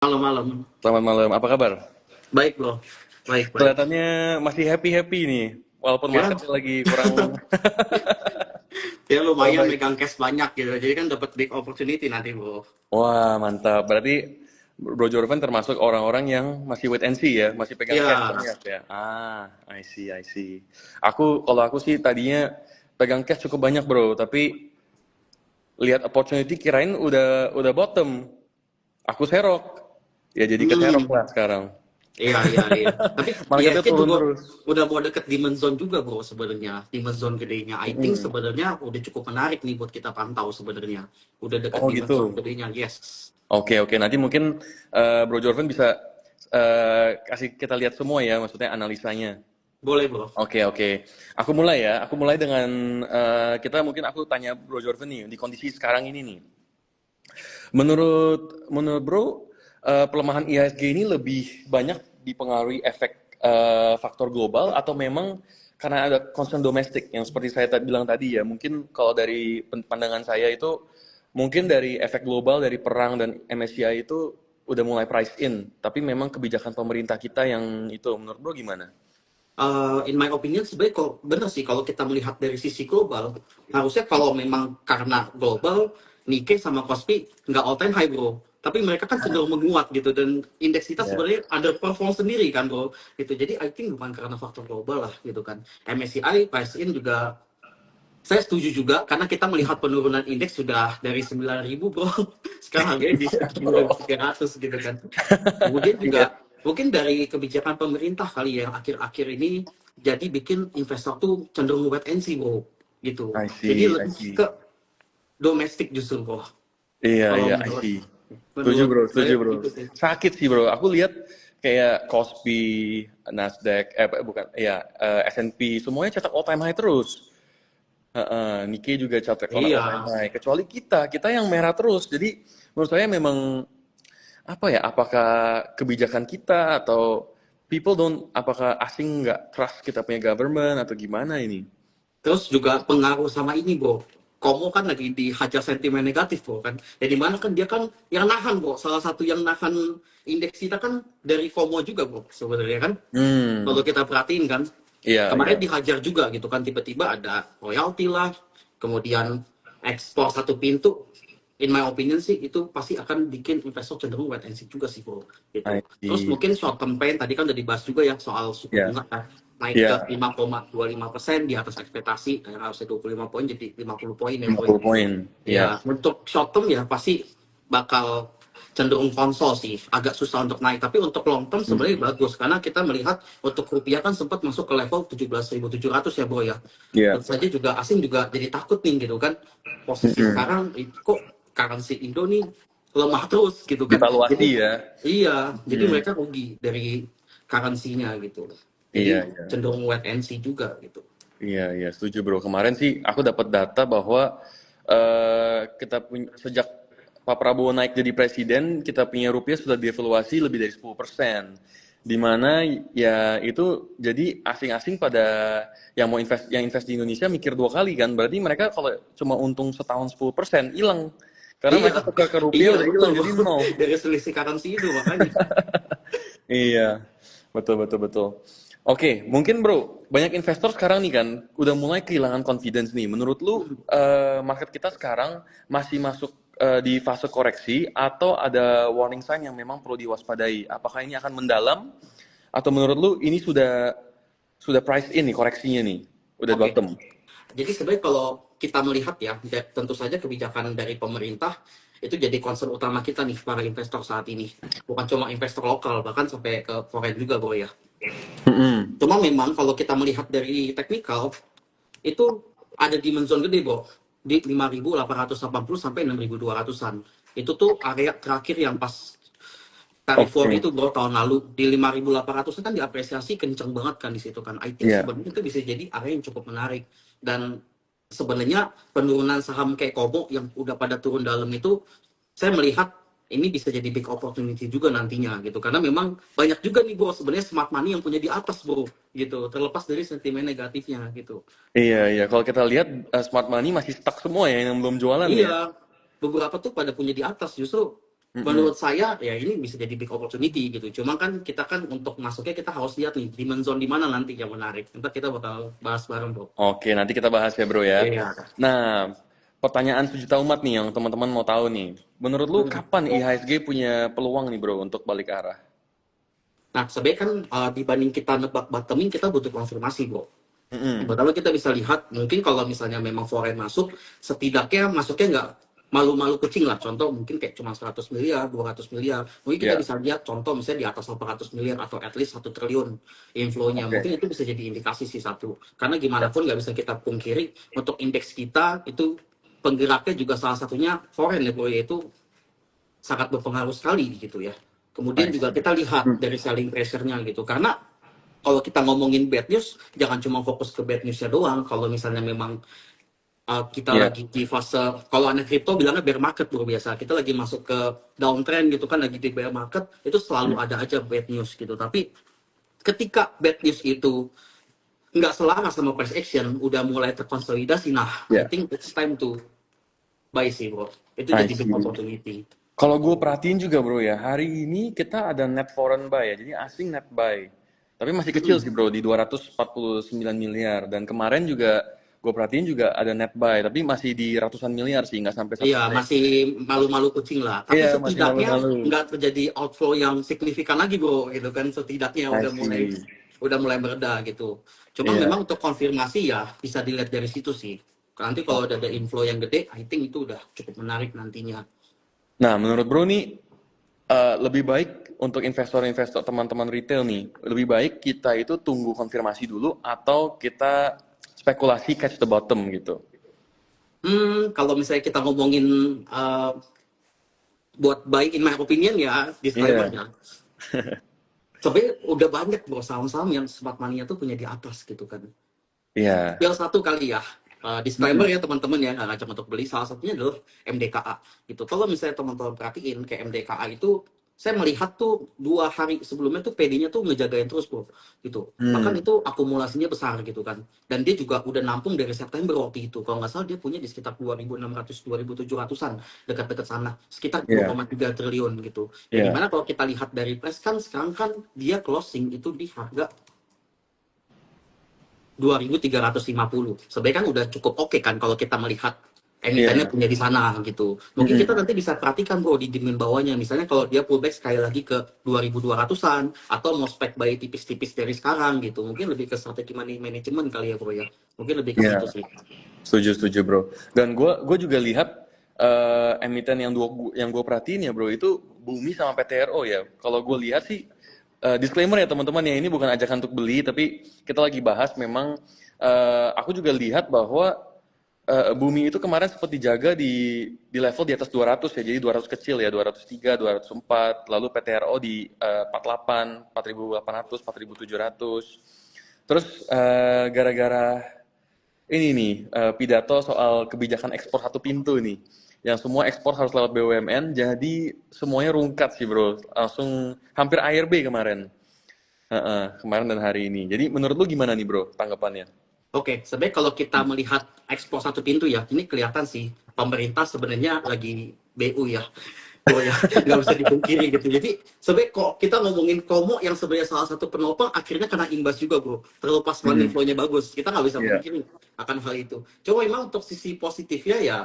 Malam-malam. Selamat malam, apa kabar? Baik loh. Baik, baik. Kelihatannya masih happy-happy nih, walaupun Ya, marketnya lagi kurang. ya lumayan Baik. megang cash banyak gitu. Jadi kan dapat big opportunity nanti, Bro. Wah, mantap. Berarti Bro Jorvan termasuk orang-orang yang masih wait and see ya, masih pegang cash Ya, banyak ya. I see, I see. Kalau aku sih tadinya pegang cash cukup banyak bro, tapi lihat opportunity kirain udah bottom. Aku serok, ya jadi keserok hmm, lah sekarang. iya, iya, iya. Tapi Marketnya ISG turun juga terus. udah mau deket Demon Zone juga, Bro, sebenarnya. Demon Zone gedenya. I think Mm-mm. sebenarnya udah cukup menarik nih buat kita pantau sebenarnya. Udah deket Oh Demon gitu. Zone gedenya, yes. Oke, oke. Nanti mungkin Bro Jorvan bisa kasih kita lihat semua ya, maksudnya analisanya. Boleh, Bro. Oke, oke. Aku mulai ya. Aku mulai dengan aku tanya Bro Jorvan nih di kondisi sekarang ini nih. Menurut Bro, pelemahan IHSG ini lebih banyak dipengaruhi efek faktor global atau memang karena ada concern domestik yang seperti saya bilang tadi ya. Mungkin kalau dari pandangan saya itu mungkin dari efek global dari perang dan MSCI itu udah mulai price in, tapi memang kebijakan pemerintah kita yang itu menurut Bro gimana? In my opinion sebenarnya kalau benar sih kalau kita melihat dari sisi global harusnya kalau memang karena global Nikkei sama Kospi nggak all time high bro, tapi mereka kan cenderung menguat gitu dan indeks kita Ya. sebenarnya ada perform sendiri kan bro gitu. Jadi I think bukan karena faktor global lah gitu kan. MSCI price in juga saya setuju juga karena kita melihat penurunan indeks sudah dari 9.000 bro sekarang harganya di 9.300 gitu kan. Kemudian Iya, juga mungkin dari kebijakan pemerintah kali ya yang akhir-akhir ini jadi bikin investor tuh cenderung wait and see bro gitu. I Jadi see, I lebih see. ke domestik justru bro. Iya, Kalau iya, I menurut see. Setuju menurut bro, setuju saya bro. gitu sih. Sakit sih bro. Aku lihat kayak Kospi, Nasdaq, bukan, ya S&P, semuanya cetak all time high terus. Nikkei juga cetak all time Iya. high. Kecuali kita yang merah terus. Jadi menurut saya memang apa ya? Apakah kebijakan kita atau apakah asing nggak trust kita punya government atau gimana ini? Terus juga pengaruh sama ini bro. Komo kan lagi dihajar sentimen negatif bro kan. Jadi mana kan dia kan yang nahan bro. Salah satu yang nahan indeks kita kan dari Komo juga bro sebenarnya kan. Kalau Hmm, kita perhatiin kan iya, iya, kemarin dihajar juga gitu kan tiba-tiba ada royalti lah kemudian ekspor satu pintu in my opinion sih itu pasti akan bikin investor cenderung wait and see juga sih bro I gitu. Terus see. mungkin short term pain tadi kan udah dibahas juga ya soal suku Ya, bunga kan naik ke ya, 5,25% di atas ekspektasi yang harusnya 25 poin jadi 50 poin ya bro. 50 poin. Ya. Ya, untuk short term ya pasti bakal cenderung konsol sih, agak susah untuk naik. Tapi untuk long term sebenarnya Mm-mm. bagus karena kita melihat untuk rupiah kan sempat masuk ke level 17.700 ya bro ya. Ya. Tentu saja juga asing juga jadi takut nih gitu kan. Posisi Mm-mm. sekarang kok currency Indo nih lemah terus gitu kan. Devaluasi Jadi ya. iya, jadi Hmm. mereka rugi dari currency-nya gitu. Iya, Jadi iya. cenderung wait and see juga gitu. Iya, iya, setuju bro. Kemarin sih aku dapat data bahwa kita punya sejak Pak Prabowo naik jadi presiden, kita punya rupiah sudah devaluasi lebih dari 10%. Di mana ya itu jadi asing-asing pada yang invest di Indonesia mikir dua kali kan. Berarti mereka kalau cuma untung setahun 10% hilang. Karena Iya, mereka tukar ke rupiah iya udah betul hilang bro. jadi nol. Dari selisih currency itu makanya. Iya, betul betul betul. Oke, mungkin bro, banyak investor sekarang nih kan udah mulai kehilangan confidence nih. Menurut lu market kita sekarang masih masuk di fase koreksi atau ada warning sign yang memang perlu diwaspadai? Apakah ini akan mendalam atau menurut lu ini sudah price in nih koreksinya nih, udah Oke, bottom? jadi sebenarnya kalau kita melihat ya, tentu saja kebijakan dari pemerintah itu jadi concern utama kita nih para investor saat ini. Bukan cuma investor lokal, bahkan sampai ke foreign juga bro ya. Mm-mm. Cuma memang kalau kita melihat dari technical, itu ada dimension zone gede bro. Di 5.880 sampai 6.200-an. Itu tuh area terakhir yang pas tarif war Oke, itu bro tahun lalu di 5.800 kan diapresiasi kenceng banget kan di situ kan. I think ya. sebenarnya itu bisa jadi area yang cukup menarik dan sebenarnya penurunan saham kayak Komo yang udah pada turun dalam itu saya melihat ini bisa jadi big opportunity juga nantinya gitu karena memang banyak juga nih bro sebenarnya smart money yang punya di atas bro gitu terlepas dari sentimen negatifnya gitu. Iya, iya. Kalau kita lihat smart money masih stuck semua ya yang belum jualan ya. Iya, beberapa tuh pada punya di atas justru Mm-mm. menurut saya ya ini bisa jadi big opportunity gitu. Cuma kan kita kan untuk masuknya kita harus lihat nih demand zone di mana nanti yang menarik. Ntar kita bakal bahas bareng bro. Oke, nanti kita bahas ya bro ya. Iya. Nah, pertanyaan sejuta umat nih yang teman-teman mau tahu nih. Menurut lu Hmm. kapan IHSG punya peluang nih bro untuk balik arah? Nah sebenarnya kan dibanding kita nebak bottoming kita butuh konfirmasi bro. Mm-mm. Pertama kita bisa lihat mungkin kalau misalnya memang foreign masuk, setidaknya masuknya nggak malu-malu kucing lah. Contoh mungkin kayak cuma 100 miliar, 200 miliar. Mungkin kita Ya, bisa lihat contoh misalnya di atas 800 miliar atau at least 1 triliun inflow-nya. oke. Mungkin itu bisa jadi indikasi sih satu. Karena gimana pun nggak bisa kita pungkiri untuk indeks kita itu penggeraknya juga salah satunya foreign ya bro, yaitu sangat berpengaruh sekali gitu ya. Kemudian I juga see. kita lihat dari selling pressure-nya gitu. Karena kalau kita ngomongin bad news, jangan cuma fokus ke bad news-nya doang. Kalau misalnya memang kita Iya. lagi di fase, kalau anak kripto bilangnya bear market bro biasa. Kita lagi masuk ke downtrend gitu kan, lagi di bear market, itu selalu ada aja bad news gitu. Tapi ketika bad news itu nggak selaras sama price action, udah mulai terkonsolidasi, nah I Ya, think it's time to buy sih bro. Itu I jadi big see. opportunity. Kalau gue perhatiin juga bro ya, hari ini kita ada net foreign buy ya, jadi asing net buy. Tapi masih kecil Mm-mm. sih bro, di 249 miliar. Dan kemarin juga gue perhatiin juga ada net buy, tapi masih di ratusan miliar sih, nggak sampai satu Iya, M. masih malu-malu kucing lah. Tapi Iya, masih setidaknya malu-malu. nggak terjadi outflow yang signifikan lagi, bro. Gitu kan, setidaknya I see. udah mulai mereda gitu. Cuma Iya. memang untuk konfirmasi ya bisa dilihat dari situ sih. Nanti kalau Oke. udah ada inflow yang gede, I think itu udah cukup menarik nantinya. Nah, menurut bro nih, lebih baik untuk investor-investor teman-teman retail nih, lebih baik kita itu tunggu konfirmasi dulu atau kita spekulasi catch the bottom gitu. Kalau misalnya kita ngomongin uh, buat buy in my opinion ya, Iya. disclaimer-nya. Sebenarnya udah banyak bro saham-saham yang smart money-nya tuh punya di atas gitu kan. Iya. Yang satu kali ya, disclaimer Mm-mm. ya teman-teman ya, nggak ngajak untuk beli. Salah satunya adalah MDKA gitu. Kalau misalnya teman-teman perhatiin kayak MDKA itu, saya melihat tuh 2 hari sebelumnya tuh PD-nya tuh ngejagain terus bro gitu. Bahkan Hmm. itu akumulasinya besar gitu kan. Dan dia juga udah nampung dari September waktu itu. Kalau nggak salah dia punya di sekitar 2.600, 2.700-an, dekat-dekat sana. Sekitar Iya. 2,3 triliun gitu. Ya Iya. dimana kalau kita lihat dari price kan sekarang kan dia closing itu di harga 2.350. Sebenarnya kan udah cukup oke kan kalau kita melihat emitennya Iya. punya di sana gitu. Mungkin kita Mm-mm. nanti bisa perhatikan bro di demand bawahnya. Misalnya kalau dia pullback sekali lagi ke 2.200-an atau mau spek buy tipis-tipis dari sekarang gitu. Mungkin lebih ke strategi money management kali ya bro ya. Mungkin lebih ke situ Iya. sih. Setuju, setuju bro. Dan gue juga lihat emiten yang gue perhatiin ya bro itu Bumi sama PTRO ya. Kalau gue lihat sih disclaimer ya teman-teman ya, ini bukan ajakan untuk beli tapi kita lagi bahas memang aku juga lihat bahwa Bumi itu kemarin sempat dijaga di level di atas 200 ya. Jadi 200 kecil ya, 203, 204. Lalu PTRO di 48, 4.800, 4.700. Terus gara-gara ini nih pidato soal kebijakan ekspor satu pintu nih, yang semua ekspor harus lewat BUMN, jadi semuanya rungkat sih bro, langsung hampir ARB kemarin. Kemarin dan hari ini. Jadi menurut lu gimana nih bro tanggapannya? Oke, sebenarnya kalau kita melihat ekspor satu pintu ya, ini kelihatan sih pemerintah sebenarnya lagi BU ya. Oh ya, nggak bisa dipungkiri gitu. Jadi sebenarnya kok kita ngomongin Komo yang sebenarnya salah satu penopang akhirnya kena imbas juga bro. Terlepas money Hmm. flow-nya bagus, kita nggak bisa Iya. pungkiri akan hal itu. Cuma memang untuk sisi positifnya ya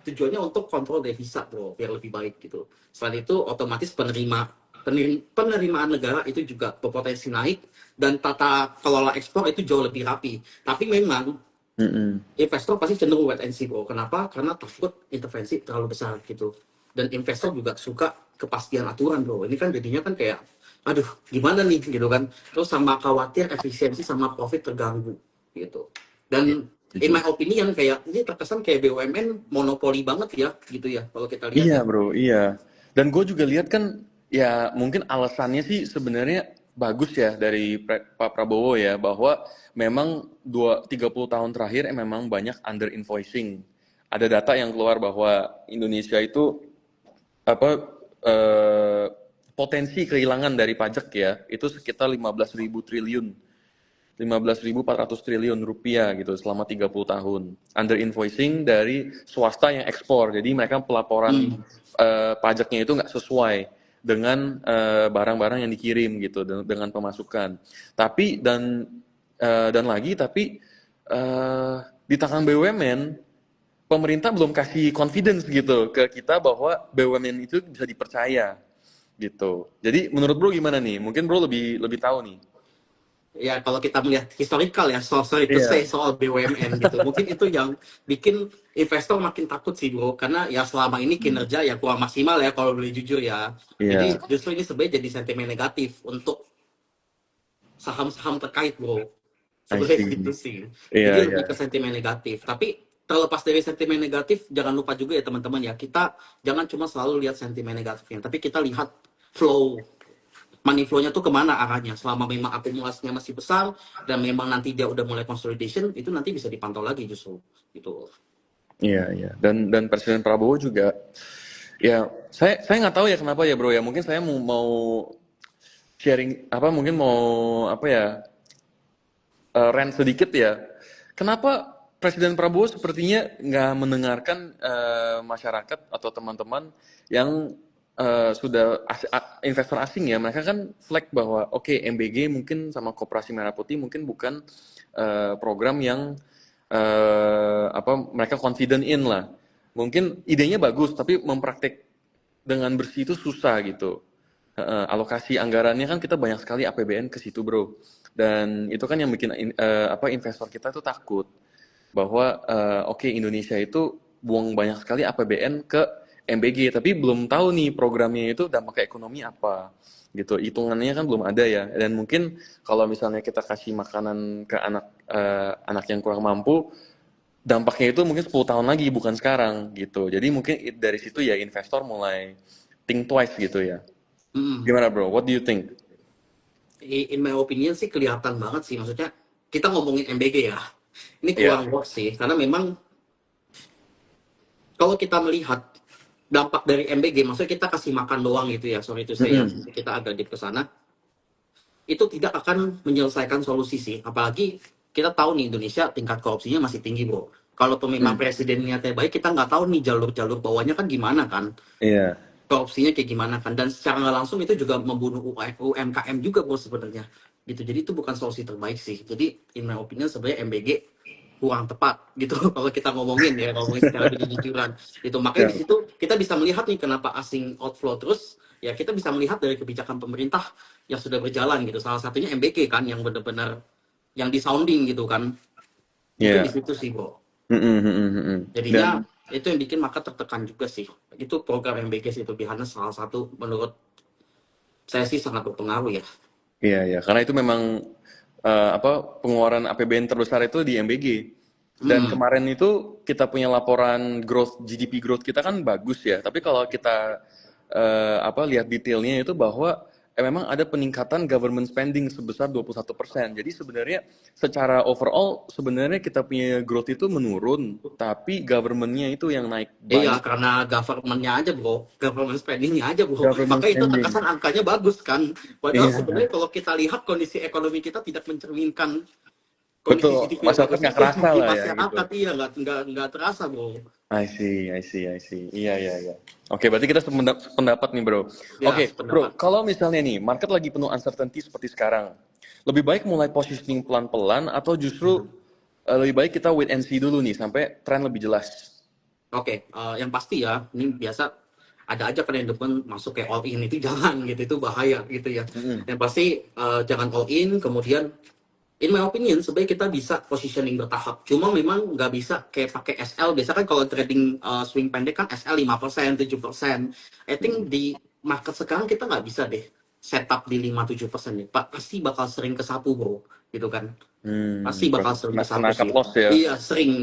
tujuannya untuk kontrol devisa bro, biar lebih baik gitu. Selain itu otomatis penerimaan negara itu juga berpotensi naik dan tata kelola ekspor itu jauh lebih rapi. Tapi memang Mm-mm. investor pasti cenderung wait and see bro. Kenapa? Karena takut intervensi terlalu besar gitu. Dan investor juga suka kepastian aturan bro. Ini kan jadinya kan kayak, aduh gimana nih gitu kan. Terus sama khawatir efisiensi sama profit terganggu gitu. Iya, Dan in setuju. my opinion kayak ini terkesan kayak BUMN monopoli banget ya gitu ya kalau kita lihat Iya ya. bro, iya. Dan gue juga lihat kan, ya mungkin alasannya sih sebenarnya bagus ya dari Pak Prabowo ya, bahwa memang 30 tahun terakhir memang banyak under invoicing. Ada data yang keluar bahwa Indonesia itu apa potensi kehilangan dari pajak ya itu sekitar 15.000 triliun 15.400 triliun rupiah gitu selama 30 tahun. Under invoicing dari swasta yang ekspor. Jadi mereka pelaporan pajaknya itu nggak sesuai dengan barang-barang yang dikirim gitu dengan pemasukan. Tapi tapi di tangan BUMN pemerintah belum kasih confidence gitu ke kita bahwa BUMN itu bisa dipercaya gitu. Jadi menurut Bro gimana nih? Mungkin Bro lebih tahu nih. Ya kalau kita melihat historical ya, sorry to Iya. say soal BUMN gitu, mungkin itu yang bikin investor makin takut sih bro, karena ya selama ini kinerja ya kurang maksimal ya kalau boleh jujur ya. Iya. Jadi justru ini sebenarnya jadi sentimen negatif untuk saham-saham terkait bro, I sebenarnya see. gitu sih. Iya, Jadi iya. lebih ke sentimen negatif. Tapi terlepas dari sentimen negatif, jangan lupa juga ya teman-teman ya, kita jangan cuma selalu lihat sentimen negatifnya, tapi kita lihat flow money flow-nya tuh kemana arahnya. Selama memang akumulasinya masih besar dan memang nanti dia udah mulai consolidation, itu nanti bisa dipantau lagi justru gitu. Iya, iya. Dan Presiden Prabowo juga ya saya nggak tahu ya kenapa ya Bro ya. Mungkin saya mau sharing apa mungkin mau apa ya rant sedikit ya. Kenapa Presiden Prabowo sepertinya nggak mendengarkan masyarakat atau teman-teman yang sudah investor asing ya, mereka kan flag bahwa oke, MBG mungkin sama Koperasi Merah Putih mungkin bukan program yang mereka confident in lah. Mungkin idenya bagus tapi mempraktek dengan bersih itu susah gitu. Alokasi anggarannya kan kita banyak sekali APBN ke situ bro, dan itu kan yang bikin investor kita tuh takut bahwa oke, Indonesia itu buang banyak sekali APBN ke MBG tapi belum tahu nih programnya itu dampak ke ekonomi apa gitu, hitungannya kan belum ada ya. Dan mungkin kalau misalnya kita kasih makanan ke anak yang kurang mampu, dampaknya itu mungkin 10 tahun lagi bukan sekarang gitu. Jadi mungkin dari situ ya investor mulai think twice gitu ya. Gimana bro? What do you think? In my opinion sih kelihatan banget sih, maksudnya kita ngomongin MBG ya, ini Iya. kurang work sih, karena memang kalau kita melihat dampak dari MBG, maksudnya kita kasih makan doang gitu ya, sorry itu saya kita agak deep ke sana, itu tidak akan menyelesaikan solusi sih. Apalagi kita tahu nih Indonesia tingkat korupsinya masih tinggi bro. Kalau memang presiden niatnya baik, kita nggak tahu nih jalur-jalur bawahnya kan gimana kan, Iya. korupsinya kayak gimana kan, dan secara nggak langsung itu juga membunuh UMKM juga bro sebenarnya gitu. Jadi itu bukan solusi terbaik sih. Jadi in my opinion sebenarnya MBG kurang tepat gitu kalau kita ngomongin secara kejujuran itu. Makanya di Iya. situ kita bisa melihat nih kenapa asing outflow terus ya, kita bisa melihat dari kebijakan pemerintah yang sudah berjalan gitu, salah satunya MBK kan yang benar-benar yang disounding gitu kan. Mungkin di Iya. situ sih bro, Dan jadinya itu yang bikin maka tertekan juga sih. Itu program MBK itu Bihana salah satu menurut saya sih sangat berpengaruh ya. iya, iya, karena itu memang pengeluaran APBN terbesar itu di MBG. Dan kemarin itu kita punya laporan GDP growth kita kan bagus ya. Tapi kalau kita lihat detailnya itu bahwa memang ada peningkatan government spending sebesar 21%. Jadi sebenarnya secara overall sebenarnya kita punya growth itu menurun, tapi government-nya itu yang naik Iya, banyak. karena government-nya aja bro, government spending-nya aja bro. Government Makanya itu spending. terkesan angkanya bagus kan. Padahal Iya, sebenarnya kalau kita lihat kondisi ekonomi kita tidak mencerminkan kondisi betul. GDP yang Masyarakat bagus nggak itu kerasa di lah ya gitu. masyarakat. Iya, nggak terasa bro. I see, I see, I see. Iya, iya, iya. Oke, berarti kita sependapat nih, bro. Ya, Oke, bro, sependapat. kalau misalnya nih, market lagi penuh uncertainty seperti sekarang, lebih baik mulai positioning pelan-pelan atau justru lebih baik kita wait and see dulu nih, sampai tren lebih jelas? Oke, yang pasti ya, ini biasa ada aja kan yang depan masuk kayak all in, itu jangan gitu, itu bahaya gitu ya. Yang pasti jangan all in, kemudian in my opinion sebenarnya kita bisa positioning bertahap. Cuma memang nggak bisa kayak pakai SL. Biasa kan kalau trading swing pendek kan SL 5%, 7%. I think di market sekarang kita nggak bisa deh setup di 5-7% nih. Pak, pasti bakal sering kesapu bro, gitu kan. Pasti bakal sering Kena kesapu cut sih. loss ya. Iya,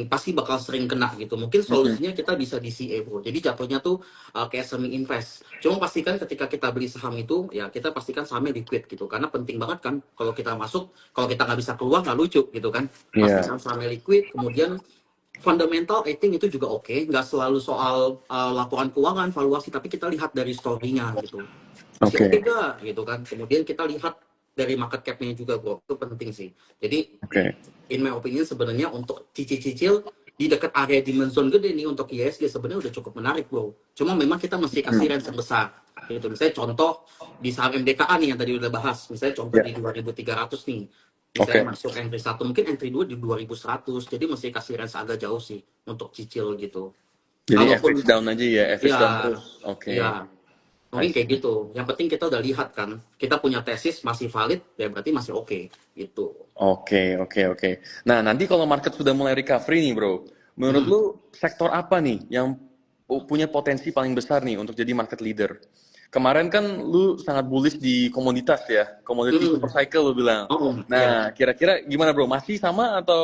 pasti bakal sering kena gitu. Mungkin solusinya kita bisa di CA bro. Jadi jatuhnya tuh kayak semi invest. Cuma pastikan ketika kita beli saham itu, ya kita pastikan sahamnya liquid gitu. Karena penting banget kan, kalau kita masuk, kalau kita nggak bisa keluar nggak lucu gitu kan. Iya. Pastikan sahamnya liquid, kemudian fundamental, I think itu juga oke. Nggak selalu soal laporan keuangan, valuasi, tapi kita lihat dari story-nya gitu. Masih oke Oke. nggak gitu kan. Kemudian kita lihat dari market cap-nya juga bro, itu penting sih. Jadi Oke. in my opinion sebenarnya untuk cicil-cicil di dekat area demand zone gede nih untuk ISG sebenarnya udah cukup menarik bro. Cuma memang kita mesti kasih range yang besar. Gitu. Misalnya contoh di saham MDKA nih yang tadi udah bahas. Misalnya contoh Ya. di 2.300 nih. Oke. Misalnya masuk entry 1, mungkin entry 2 di 2.100. Jadi mesti kasih range agak jauh sih untuk cicil gitu. Jadi Kalaupun average down aja ya, average down ya terus. Oke. ya I mungkin kayak see. gitu. Yang penting kita udah lihat kan, kita punya tesis masih valid, ya berarti masih oke gitu. Oke, oke, oke. Nah, nanti kalau market sudah mulai recovery nih, bro, menurut Hmm. lu sektor apa nih yang punya potensi paling besar nih untuk jadi market leader? Kemarin kan lu sangat bullish di komoditas ya, komoditi Hmm. super cycle lu bilang. Oh iya. Nah, kira-kira gimana bro? Masih sama atau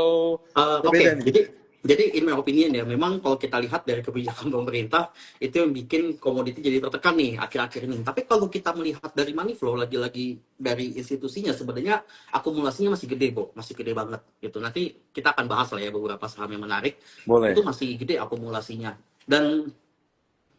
Oke, berbeda nih? jadi in my opinion ya, memang kalau kita lihat dari kebijakan pemerintah itu yang bikin komoditi jadi tertekan nih akhir-akhir ini. Tapi kalau kita melihat dari money flow lagi-lagi dari institusinya sebenarnya akumulasinya masih gede, Bo, masih gede banget gitu. Nanti kita akan bahas lah ya beberapa saham yang menarik. Itu Boleh. masih gede akumulasinya. Dan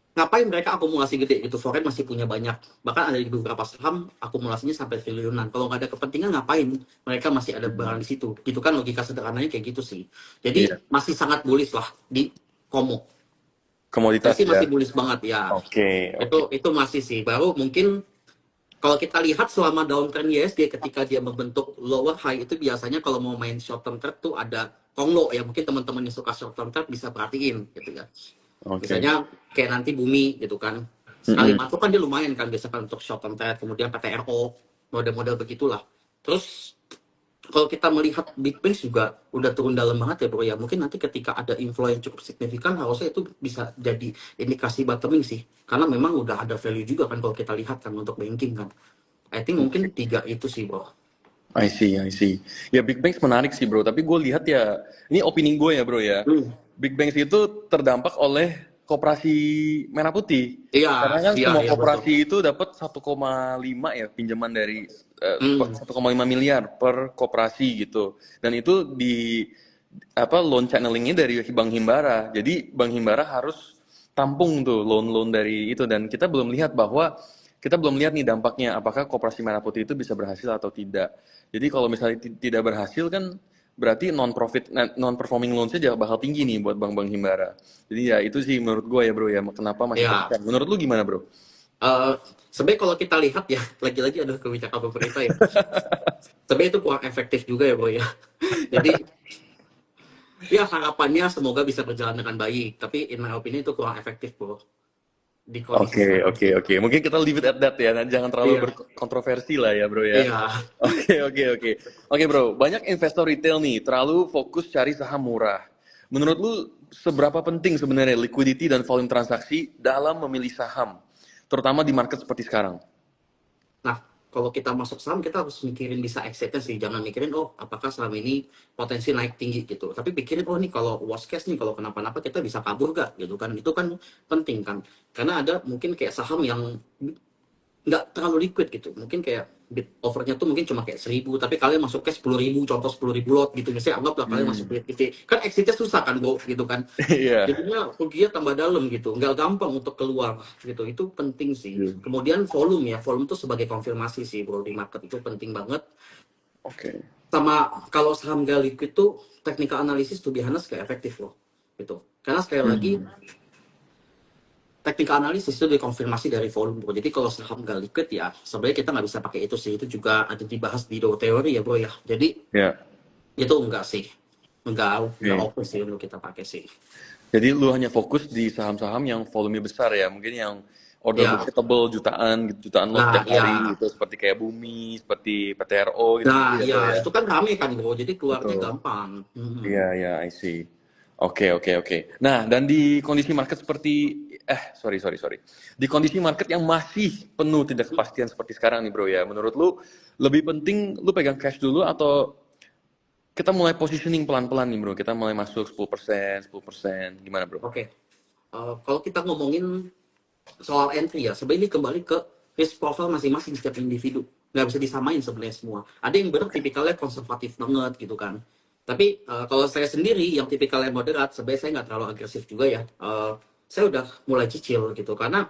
ngapain mereka akumulasi gede gitu, foreign masih punya banyak, bahkan ada di beberapa saham akumulasinya sampai triliunan. Kalau nggak ada kepentingan ngapain mereka masih ada barang di situ gitu kan, logika sederhananya kayak gitu sih. Jadi Iya. masih sangat bullish lah di Komo, saya Komoditas sih ya. masih bullish banget ya. Oke, oke. Itu masih sih, baru mungkin kalau kita lihat selama downtrend ISG ketika dia membentuk lower high itu biasanya kalau mau main short term trade tuh ada Konglo ya, mungkin teman-teman yang suka short term trade bisa perhatiin gitu ya. Oke. Misalnya kayak nanti Bumi gitu kan, sekali Mm-mm. masuk kan dia lumayan kan biasanya untuk short term trade, kemudian PTRO, model-model begitulah. Terus kalau kita melihat Big Banks juga udah turun dalam banget ya bro ya, mungkin nanti ketika ada inflow yang cukup signifikan harusnya itu bisa jadi indikasi bottoming sih, karena memang udah ada value juga kan kalau kita lihat kan untuk banking kan. I think mungkin 3 itu sih bro. I see, I see. Ya Big Bangs menarik sih bro, tapi gue lihat ya, ini opini gue ya bro ya, Hmm. Big Bangs itu terdampak oleh koperasi Merah Putih. Iya, Karena kan iya, semua iya betul. koperasi itu dapat 1,5 ya pinjaman dari Hmm. 1,5 miliar per koperasi gitu. Dan itu di loan channelingnya dari Bank Himbara. Jadi Bank Himbara harus tampung tuh loan-loan dari itu, dan kita belum lihat nih dampaknya apakah koperasi Merah Putih itu bisa berhasil atau tidak. Jadi kalau misalnya tidak berhasil kan berarti non performing loans-nya bakal tinggi nih buat bank-bank Himbara. Jadi ya itu sih menurut gue ya bro ya, kenapa masih Ya, tertekan. Menurut lu gimana bro? sebenarnya kalau kita lihat ya, lagi-lagi ada kebijakan pemerintah ya, sebenarnya itu kurang efektif juga ya bro ya. Jadi ya harapannya semoga bisa berjalan dengan baik, tapi in my opinion itu kurang efektif bro di kondisi Oke, sekarang. oke, oke. Mungkin kita leave it at that ya. Jangan terlalu Iya, berkontroversi lah ya, bro ya. iya. Oke, oke, oke. Oke, bro. Banyak investor retail nih terlalu fokus cari saham murah. Menurut lu seberapa penting sebenarnya liquidity dan volume transaksi dalam memilih saham, terutama di market seperti sekarang? Nah, kalau kita masuk saham, kita harus mikirin bisa exit-nya sih. Jangan mikirin, oh, apakah saham ini potensi naik tinggi gitu. Tapi pikirin, oh, nih kalau worst case nih, kalau kenapa-napa kita bisa kabur gak gitu kan. Itu kan penting kan. Karena ada mungkin kayak saham yang nggak terlalu liquid gitu. Mungkin kayak bid overnya tuh mungkin cuma kayak 1.000, tapi kalian masuknya 10.000, contoh 10.000 lot gitu. Misalnya anggaplah kalian masuk Hmm. liquidity. Kan exitnya susah kan, bro, gitu kan. Iya. Jadinya ruginya tambah dalam gitu, nggak gampang untuk keluar gitu. Itu penting sih. Iya. Kemudian volume ya, volume tuh sebagai konfirmasi sih bro di market itu penting banget. Oke. Sama kalau saham gak liquid tuh technical analysis tuh biasanya kayak efektif loh gitu. Karena sekali lagi Hmm. technical analysis itu dikonfirmasi dari volume bro. Jadi kalau saham gak liquid ya sebenarnya kita nggak bisa pakai itu sih. Itu juga ada dibahas di Dow teori ya bro ya. Jadi Ya. itu enggak sih, enggak Oke. open sih untuk kita pakai sih. Jadi lu hanya fokus di saham-saham yang volume besar ya, mungkin yang order Ya, booknya tebel jutaan gitu, jutaan lot nah tiap hari ya. gitu, seperti kayak Bumi, seperti PTRO gitu-gitu Nah, ya bro ya, ya. itu kan rame kan, bro. Jadi keluarnya Betul. gampang. Iya, iya, I see. Oke, oke, oke. Nah, dan di kondisi market seperti, sorry. Di kondisi market yang masih penuh tidak kepastian seperti sekarang nih bro ya, menurut lu lebih penting lu pegang cash dulu atau kita mulai positioning pelan-pelan nih bro, kita mulai masuk 10%, gimana bro? Oke. Kalau kita ngomongin soal entry ya, sebenarnya ini kembali ke risk profile masing-masing setiap individu. Nggak bisa disamain sebenarnya semua. Ada yang benar Oke. tipikalnya konservatif banget gitu kan. Tapi kalau saya sendiri yang tipikalnya moderat, sebenarnya saya nggak terlalu agresif juga ya. Saya udah mulai cicil gitu. Karena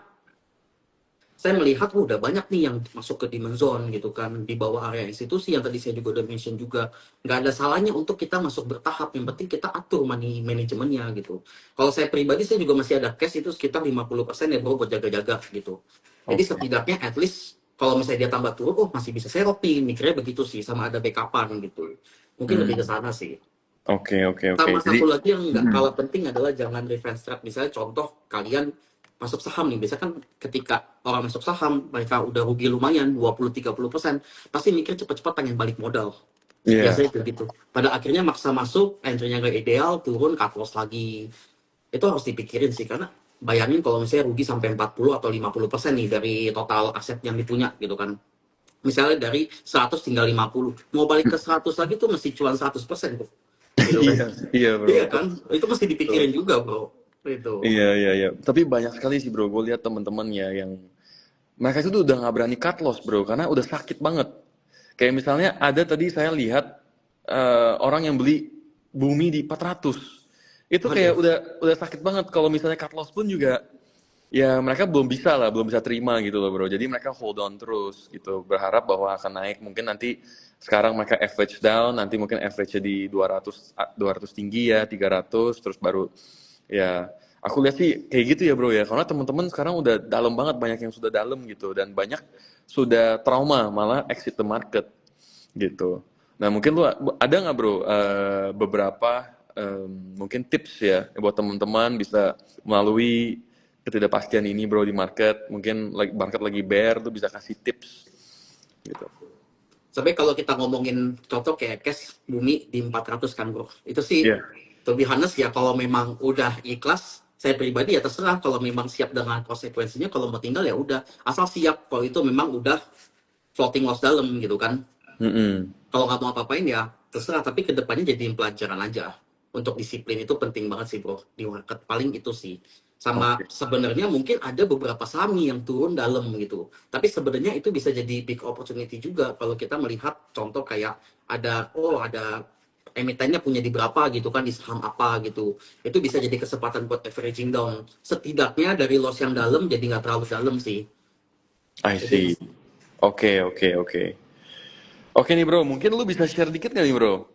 saya melihat udah banyak nih yang masuk ke demand zone gitu kan di bawah area institusi yang tadi saya juga udah mention juga. Nggak ada salahnya untuk kita masuk bertahap, yang penting kita atur money manajemennya gitu. Kalau saya pribadi saya juga masih ada cash itu sekitar 50% ya bro buat jaga-jaga gitu. Jadi Oke. setidaknya at least kalau misalnya dia tambah turun, oh masih bisa serok nih, mikirnya begitu sih, sama ada backupan gitu. Mungkin lebih ke Hmm. sana sih. Oke, oke, oke. Sama Jadi, satu lagi yang nggak hmm. kalah penting adalah jangan revenge trap. Misalnya contoh kalian masuk saham nih, biasanya kan ketika orang masuk saham, mereka udah rugi lumayan 20-30%, pasti mikir cepet-cepet pengen balik modal. Iya. Biasanya itu gitu. Pada akhirnya maksa masuk, entry-nya nggak ideal, turun, cut loss lagi. Itu harus dipikirin sih, karena bayangin kalau misalnya rugi sampai 40 atau 50% nih dari total aset yang dipunya gitu kan. Misalnya dari 100 tinggal 50. Mau balik ke 100 lagi tuh mesti cuan 100% tuh. Gitu kan. Iya, iya bro, Iya betul. kan? Itu mesti Betul. dipikirin juga, bro. Itu. Iya, iya, iya. Tapi banyak sekali sih bro, gue lihat teman-teman ya yang mereka itu tuh udah nggak berani cut loss bro, karena udah sakit banget. Kayak misalnya ada tadi saya lihat orang yang beli bumi di 400. Itu kayak Waduh. udah sakit banget. Kalau misalnya cut loss pun juga ya mereka belum bisa terima gitu loh bro. Jadi mereka hold on terus gitu, berharap bahwa akan naik. Mungkin nanti sekarang mereka average down, nanti mungkin average-nya di 200 tinggi ya, 300 terus baru ya. Aku lihat sih kayak gitu ya bro ya. Karena teman-teman sekarang udah dalam banget, banyak yang sudah dalam gitu dan banyak sudah trauma malah exit the market gitu. Nah mungkin lu ada nggak bro beberapa mungkin tips ya buat teman-teman bisa melalui ketidakpastian ini bro di market, mungkin market lagi bear tuh bisa kasih tips gitu. Sampai kalau kita ngomongin contoh kayak cash bumi di 400 kan, bro. Itu sih, Iya. to be honest ya, kalau memang udah ikhlas, saya pribadi ya terserah. Kalau memang siap dengan konsekuensinya, kalau mau tinggal ya udah. Asal siap kalau itu memang udah floating loss dalam gitu kan. Mm-mm. Kalau nggak mau apa-apain ya terserah, tapi kedepannya jadiin pelajaran aja. Untuk disiplin itu penting banget sih bro di market, paling itu sih. Sama Oke. sebenarnya mungkin ada beberapa saham yang turun dalam gitu, tapi sebenarnya itu bisa jadi big opportunity juga kalau kita melihat contoh kayak ada emitennya punya di berapa gitu kan, di saham apa gitu, itu bisa jadi kesempatan buat averaging down, setidaknya dari loss yang dalam jadi nggak terlalu dalam sih. I Jadi see. Oke, oke, oke. Oke nih bro, mungkin lu bisa share dikit nggak nih bro?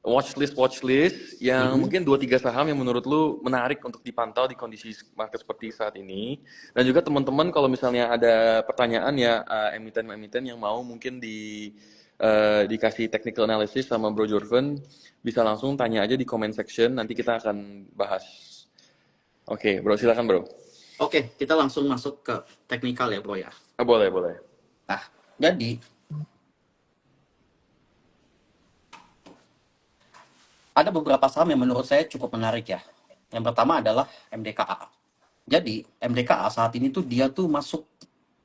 Watchlist yang mhm. mungkin 2-3 saham yang menurut lu menarik untuk dipantau di kondisi market seperti saat ini. Dan juga teman-teman kalau misalnya ada pertanyaan ya emiten-emiten yang mau mungkin dikasih technical analysis sama Bro Jorven, bisa langsung tanya aja di comment section, nanti kita akan bahas. Oke, bro silakan bro. Oke, kita langsung masuk ke teknikal ya bro ya. Boleh, boleh. Nah, jadi ada beberapa saham yang menurut saya cukup menarik ya. Yang pertama adalah MDKA. Jadi MDKA saat ini tuh dia tuh masuk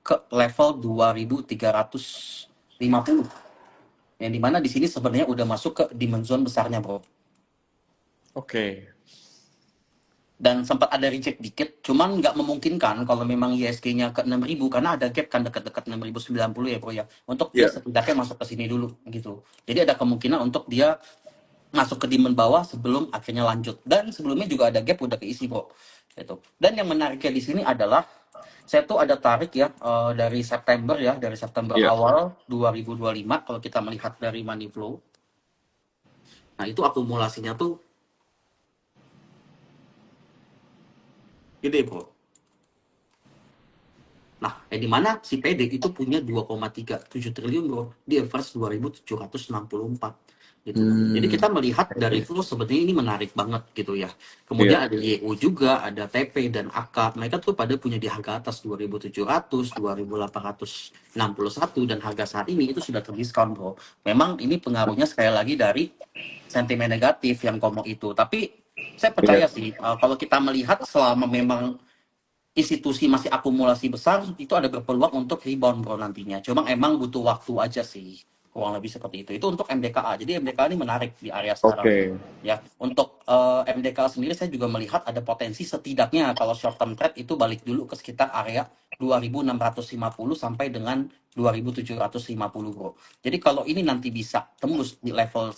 ke level 2350. Yang dimana di sini sebenarnya udah masuk ke demand zone besarnya bro. Oke. Dan sempat ada reject dikit, cuman nggak memungkinkan kalau memang ISG-nya ke 6.000 karena ada gap kan dekat-dekat 6.090 ya bro ya. Untuk dia Ya. setidaknya masuk ke sini dulu gitu. Jadi ada kemungkinan untuk dia masuk ke demand bawah sebelum akhirnya lanjut, dan sebelumnya juga ada gap udah keisi bro gitu. Dan yang menariknya di sini adalah saya tuh ada tarik ya dari September Ya. awal 2025 kalau kita melihat dari money flow. Nah itu akumulasinya tuh gede bro. Nah, di mana si PD itu punya 2,37 triliun bro di average 2.764 gitu. Jadi Hmm. kita melihat dari Oke. flow sebenarnya ini menarik banget gitu ya. Iya. Kemudian ada YU juga, ada TP dan AK. Mereka tuh pada punya di harga atas 2.700, 2.861 dan harga saat ini itu sudah terdiskon bro. Memang ini pengaruhnya sekali lagi dari sentimen negatif yang ngomong itu. Tapi saya Iya. percaya sih kalau kita melihat selama memang institusi masih akumulasi besar itu ada berpeluang untuk rebound bro nantinya. Cuma emang butuh waktu aja sih, kurang lebih seperti itu. Itu untuk MDKA. Jadi MDKA ini menarik di area sekarang. Oke. Ya, untuk MDKA sendiri saya juga melihat ada potensi setidaknya kalau short term trade itu balik dulu ke sekitar area 2.650 sampai dengan 2.750 bro. Jadi kalau ini nanti bisa tembus di level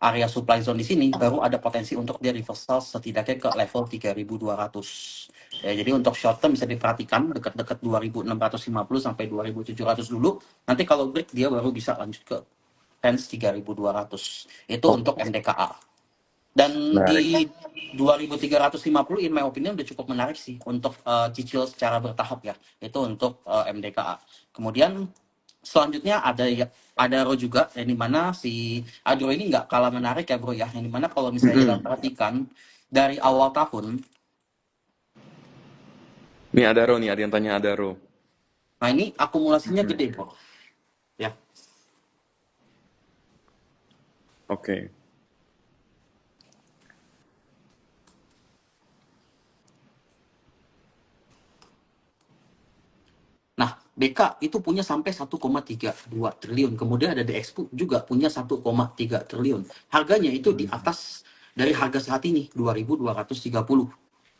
area supply zone di sini, baru ada potensi untuk dia reversal setidaknya ke level 3.200. Ya, jadi untuk short term bisa diperhatikan dekat-dekat 2.650 sampai 2.700 dulu. Nanti kalau break dia baru bisa lanjut ke range 3.200. Itu Oh, untuk MDKA. Dan menarik. di 2.350 in my opinion udah cukup menarik sih untuk cicil secara bertahap ya. Itu untuk MDKA. Kemudian selanjutnya ada RO juga yang dimana si Adro ini nggak kalah menarik ya bro ya. Yang dimana kalau misalnya kita Mm-mm. perhatikan dari awal tahun, Nih Adaro nih, ada yang tanya Adaro. nah ini akumulasinya Mm. gede bro. Ya. Oke. Nah, BK itu punya sampai 1,32 triliun. Kemudian ada DXP juga punya 1,3 triliun. Harganya itu di atas dari harga saat ini, 2.230.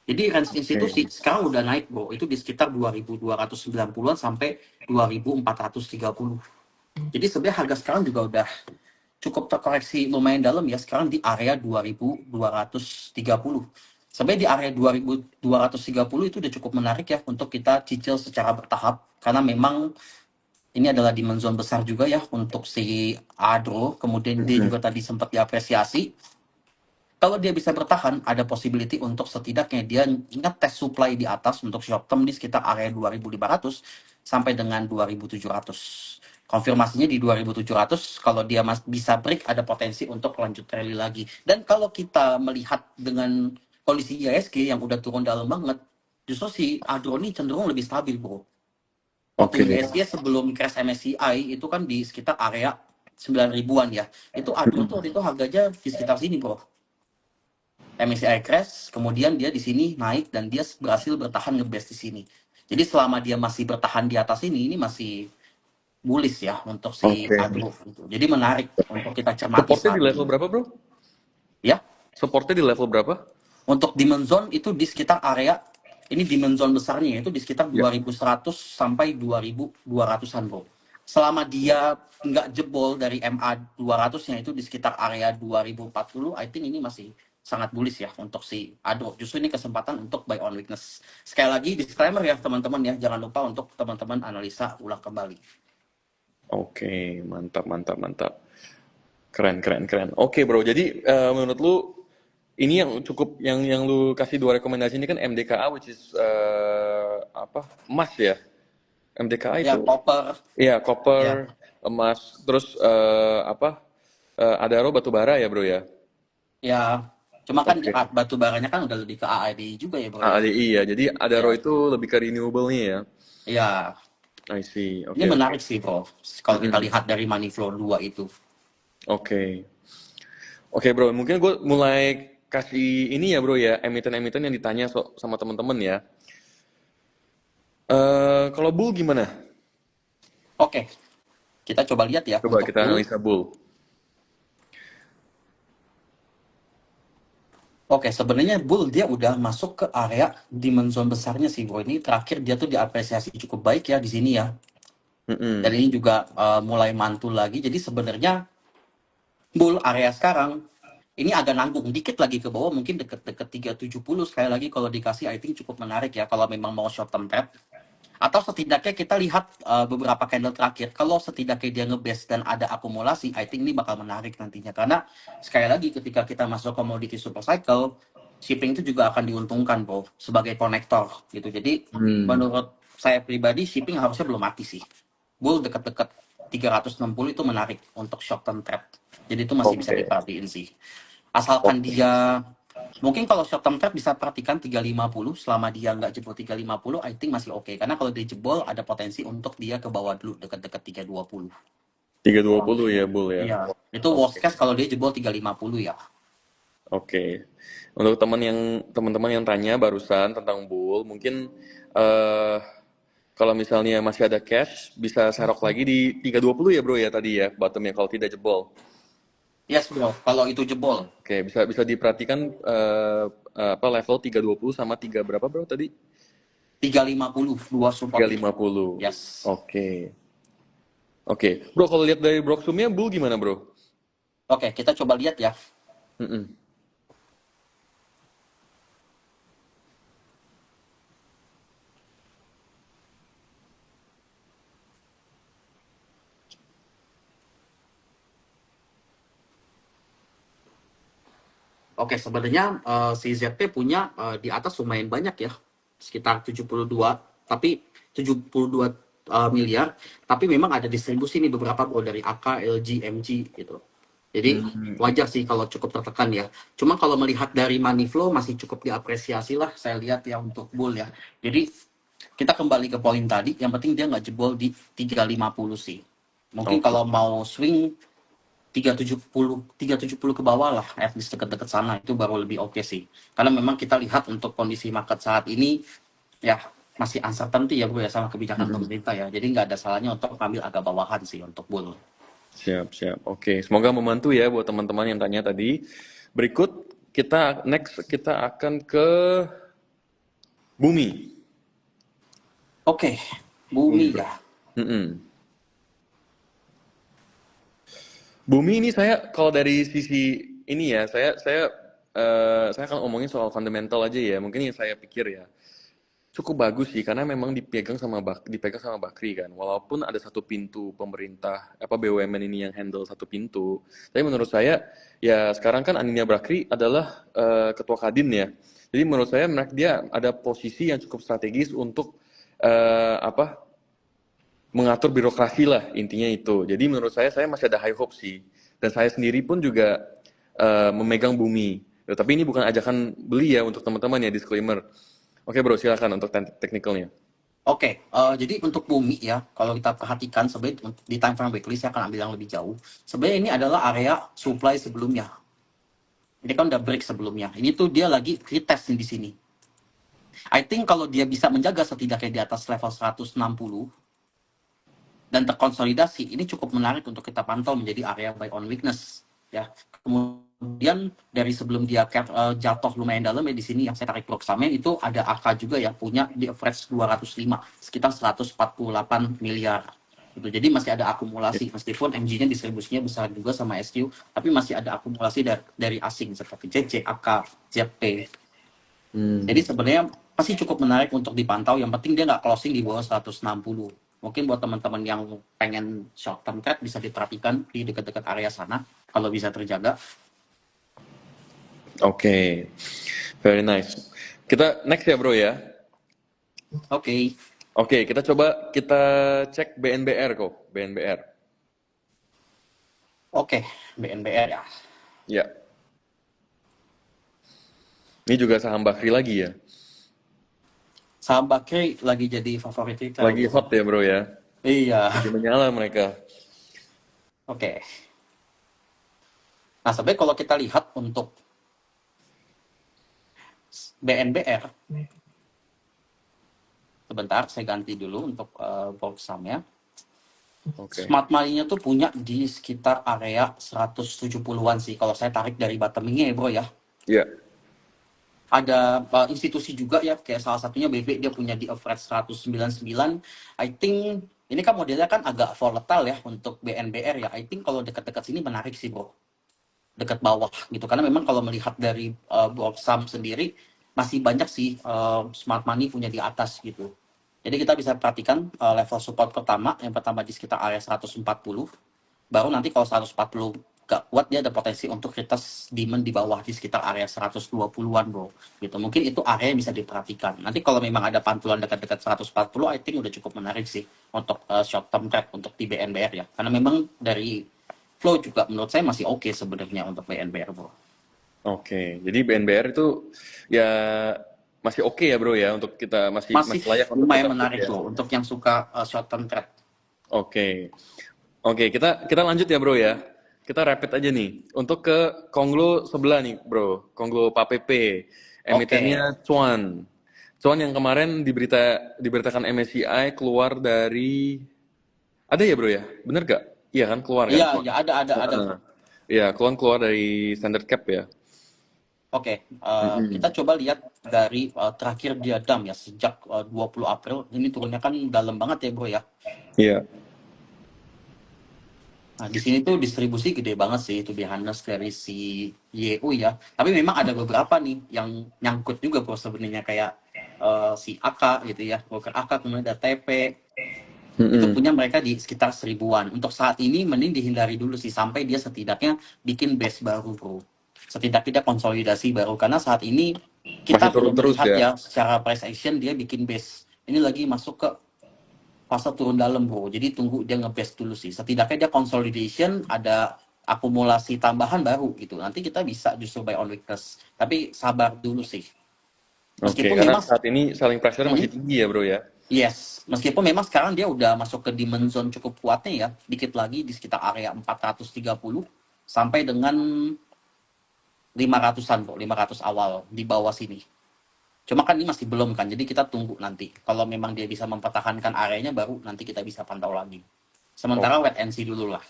Jadi range institusi Oke. sekarang udah naik bro, itu di sekitar 2.290-an sampai 2.430. Jadi sebenarnya harga sekarang juga udah cukup terkoreksi lumayan dalam ya, sekarang di area 2.230. Sebenarnya di area 2.230 itu udah cukup menarik ya untuk kita cicil secara bertahap, karena memang ini adalah demand zone besar juga ya untuk si Adro. Kemudian dia Mm-mm. juga tadi sempat diapresiasi. Kalau dia bisa bertahan, ada possibility untuk setidaknya dia ngetes supply di atas untuk short term di sekitar area 2.500 sampai dengan 2.700. Konfirmasinya di 2.700, kalau dia bisa break ada potensi untuk lanjut rally lagi. Dan kalau kita melihat dengan kondisi IHSG yang udah turun dalam banget, justru si Adro ini cenderung lebih stabil bro. Waktu Oke. IHSG sebelum crash MSCI itu kan di sekitar area 9 ribuan ya. Itu Adro tuh Mm-mm. waktu itu harganya di sekitar sini bro. MSCI crash, kemudian dia di sini naik dan dia berhasil bertahan ngebest di sini. Jadi selama dia masih bertahan di atas ini masih bullish ya untuk si Oke. Adro. Gitu. Jadi menarik untuk kita cermati Supportnya di saat level ini. berapa, bro? Ya, Supportnya di level berapa? untuk demand zone itu di sekitar area ini demand zone besarnya itu di sekitar Ya. 2.100 sampai 2.200-an bro. Selama dia nggak jebol dari MA 200-nya itu di sekitar area 2040, I think ini masih sangat bullish ya untuk si Adro. Justru ini kesempatan untuk buy on weakness. Sekali lagi disclaimer ya teman-teman ya, jangan lupa untuk teman-teman analisa ulang kembali. Oke, mantap, mantap, mantap. Keren, keren, keren. Oke, bro. Jadi menurut lu ini yang cukup yang lu kasih dua rekomendasi ini kan MDKA, which is apa, emas ya? MDKA Ya, itu, copper iya, ya. copper, emas, terus apa? Adaro batu bara ya, bro ya? Ya, cuma kan Oke. batu baranya kan udah lebih ke AADI juga ya, Bro ya. ADI ya. Jadi Adaro Ya. itu lebih ke renewable-nya ya. Ya, I see. ini Oke, oke. menarik sih, Bro. Kalau kita Mm-mm. lihat dari money flow 2 itu. Oke. Oke, bro. Mungkin gue mulai kasih ini ya, bro ya, emiten-emiten yang ditanya sama teman-teman ya. Kalau bull gimana? Oke, kita coba lihat ya Coba untuk kita bull. analisa bull. Oke, sebenarnya bull dia udah masuk ke area demand zone besarnya sih, Bro. Ini terakhir dia tuh diapresiasi cukup baik ya di sini ya. Dan Mm-mm. ini juga mulai mantul lagi. Jadi sebenarnya bull area sekarang ini agak nanggung dikit lagi ke bawah, mungkin deket-deket 370. Sekali lagi kalau dikasih I think cukup menarik ya kalau memang mau short term trade. Atau setidaknya kita lihat beberapa candle terakhir, kalau setidaknya dia ngebase dan ada akumulasi, I think ini bakal menarik nantinya. Karena sekali lagi ketika kita masuk komoditi super cycle, shipping itu juga akan diuntungkan bro, sebagai konektor gitu. Jadi Hmm. menurut saya pribadi shipping harusnya belum mati sih. Bull dekat-dekat 360 itu menarik untuk short term trade. Jadi itu masih bisa Oke. diperhatiin sih. Asalkan Oke. dia mungkin kalau short term trade bisa perhatikan 350, selama dia nggak jebol 350, I think masih oke. Karena kalau dia jebol ada potensi untuk dia ke bawah dulu dekat-dekat 320. 320 ya bull ya. Iya, itu worst Oke. case kalau dia jebol 350 ya. Oke. Untuk teman-teman yang tanya barusan tentang bull, mungkin eh kalau misalnya masih ada cash, bisa serok lagi di 320 ya bro ya tadi ya, bottomnya kalau tidak jebol. Yes bro, kalau itu jebol Oke, bisa bisa diperhatikan apa level 320 sama 3 berapa bro tadi? 350 dua support itu. 350. Yes. Oke. Oke. Bro, kalau lihat dari Broxumnya bull gimana bro? Oke, kita coba lihat ya. Mm-mm. Oke, sebenarnya si ZT punya di atas lumayan banyak ya, sekitar 72, tapi 72 miliar, tapi memang ada distribusi nih beberapa bro dari AK, LG, MG gitu. Jadi Hmm. wajar sih kalau cukup tertekan ya. Cuma kalau melihat dari money flow masih cukup diapresiasi lah saya lihat ya untuk bull ya. Jadi kita kembali ke poin tadi, yang penting dia nggak jebol di 350 sih. Mungkin Oke. kalau mau swing 370 ke bawah lah, at least dekat-dekat sana itu baru lebih oke sih. Karena memang kita lihat untuk kondisi market saat ini ya masih uncertainty ya bro ya sama kebijakan Mm-mm. pemerintah ya. Jadi nggak ada salahnya untuk ambil agak bawahan sih untuk bull. Siap, siap. Oke, semoga membantu ya buat teman-teman yang tanya tadi. Berikut kita akan ke bumi. Oke, Bumi, bumi bro. ya. Mm-mm. Bumi ini saya kalau dari sisi ini ya, saya akan ngomongin soal fundamental aja ya. Mungkin yang saya pikir ya cukup bagus sih karena memang dipegang sama Bakri kan. Walaupun ada satu pintu pemerintah apa BUMN ini yang handle satu pintu. Tapi menurut saya ya sekarang kan Aninia Bakri adalah ketua Kadin ya. Jadi menurut saya dia ada posisi yang cukup strategis untuk apa mengatur birokrasi lah intinya itu. Jadi menurut saya masih ada high hope sih. Dan saya sendiri pun juga memegang bumi. Tapi ini bukan ajakan beli ya untuk teman-teman ya disclaimer. Oke bro, silakan untuk teknikalnya. Oke, jadi untuk bumi ya, kalau kita perhatikan sebenarnya di time frame weekly saya akan ambil yang lebih jauh. Sebenarnya ini adalah area supply sebelumnya. Ini kan udah break sebelumnya. Ini tuh dia lagi retest nih di sini. I think kalau dia bisa menjaga setidaknya di atas level 160 dan terkonsolidasi, ini cukup menarik untuk kita pantau menjadi area buy on weakness ya. Kemudian dari sebelum dia jatuh lumayan dalam ya di sini yang saya tarik blok samen itu ada AK juga ya punya di average 205 sekitar 148 miliar. Gitu. Jadi masih ada akumulasi meskipun MG-nya distribusinya besar juga sama SQ, tapi masih ada akumulasi dari asing seperti CC, AK, ZP. Jadi Hmm. sebenarnya pasti cukup menarik untuk dipantau. Yang penting dia nggak closing di bawah 160. Mungkin buat teman-teman yang pengen short term trade bisa diperhatikan di dekat-dekat area sana kalau bisa terjaga. Oke, very nice. Kita next ya bro ya. Oke, Oke, kita cek BNBR kok, BNBR. oke, BNBR ya. Ya, ini juga saham Bakri lagi ya. Saham Bakri lagi jadi favorit retail Lagi bro. hot ya bro ya. Iya, Lagi menyala mereka. oke. Nah sebenarnya kalau kita lihat untuk BNBR, sebentar saya ganti dulu untuk box sahamnya. Oke. Smart money-nya tuh punya di sekitar area 170-an sih kalau saya tarik dari bottoming-nya ya bro ya. Ya. Ada institusi juga ya kayak salah satunya BB dia punya di average 199. I think ini kan modelnya kan agak volatile ya untuk BNBR ya. I think kalau dekat-dekat sini menarik sih bro, dekat bawah gitu karena memang kalau melihat dari block saham sendiri masih banyak sih smart money punya di atas gitu. Jadi kita bisa perhatikan level support pertama, yang pertama di sekitar area 140, baru nanti kalau 140 gak kuat dia ada potensi untuk retest demand di bawah di sekitar area 120-an bro. Gitu. Mungkin itu area yang bisa diperhatikan. Nanti kalau memang ada pantulan dekat-dekat 140, I think udah cukup menarik sih untuk short term trade untuk di BNBR ya. Karena memang dari flow juga menurut saya masih oke sebenarnya untuk BNBR bro. Oke, jadi BNBR itu ya masih oke ya bro ya untuk kita masih Masih masih layak untuk kita lumayan hold menarik ya. bro untuk yang suka short term trade. Oke. Oke, kita lanjut ya bro ya. Kita rapid aja nih. Untuk ke Konglo sebelah nih bro. Konglo PAPP. Oke. Emitennya Cuan. Cuan yang kemarin diberitakan MSCI keluar dari... Ada ya bro ya? Bener gak? Iya kan keluar kan Iya, Cuan? ya ada Heeh. bro. Iya, keluar dari standard cap ya. Oke, kita Mm-mm. coba lihat dari terakhir dia dump ya sejak 20 April ini turunnya kan dalam banget ya bro ya. Iya. Nah, di sini tuh distribusi gede banget sih itu Bihanes dari si YU ya. Tapi memang ada beberapa nih yang nyangkut juga bro sebenarnya kayak si AK gitu ya, broker AK, kemudian ada TP. Itu Mm-mm. punya mereka di sekitar 1000-an. Untuk saat ini mending dihindari dulu sih sampai dia setidaknya bikin base baru bro. Setidaknya dia konsolidasi baru karena saat ini Masih kita turun belum terus melihat ya. ya secara price action dia bikin base. Ini lagi masuk ke fase turun dalam bro, jadi tunggu dia ngebase dulu sih, setidaknya dia consolidation, ada akumulasi tambahan baru gitu, nanti kita bisa justru buy on weakness, tapi sabar dulu sih, Oke, meskipun karena memang saat ini selling pressure masih Mhm. tinggi ya bro ya. Meskipun memang sekarang dia udah masuk ke demand zone cukup kuatnya ya, dikit lagi di sekitar area 430 sampai dengan 500-an bro, 500 awal di bawah sini. Cuma kan ini masih belum kan, jadi kita tunggu nanti. Kalau memang dia bisa mempertahankan areanya, baru nanti kita bisa pantau lagi. Sementara Oke, wait and see dulu lah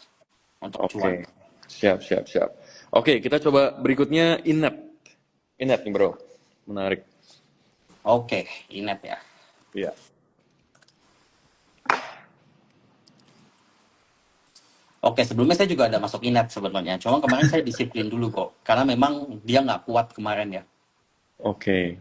untuk oke. cuan. Siap, siap, siap. Oke, kita coba berikutnya Inet. Inet nih bro. Menarik. Oke, Inet ya. Iya. Oke, sebelumnya saya juga ada masuk Inet sebenarnya. Cuma kemarin saya disiplin dulu kok, karena memang dia nggak kuat kemarin ya. Oke.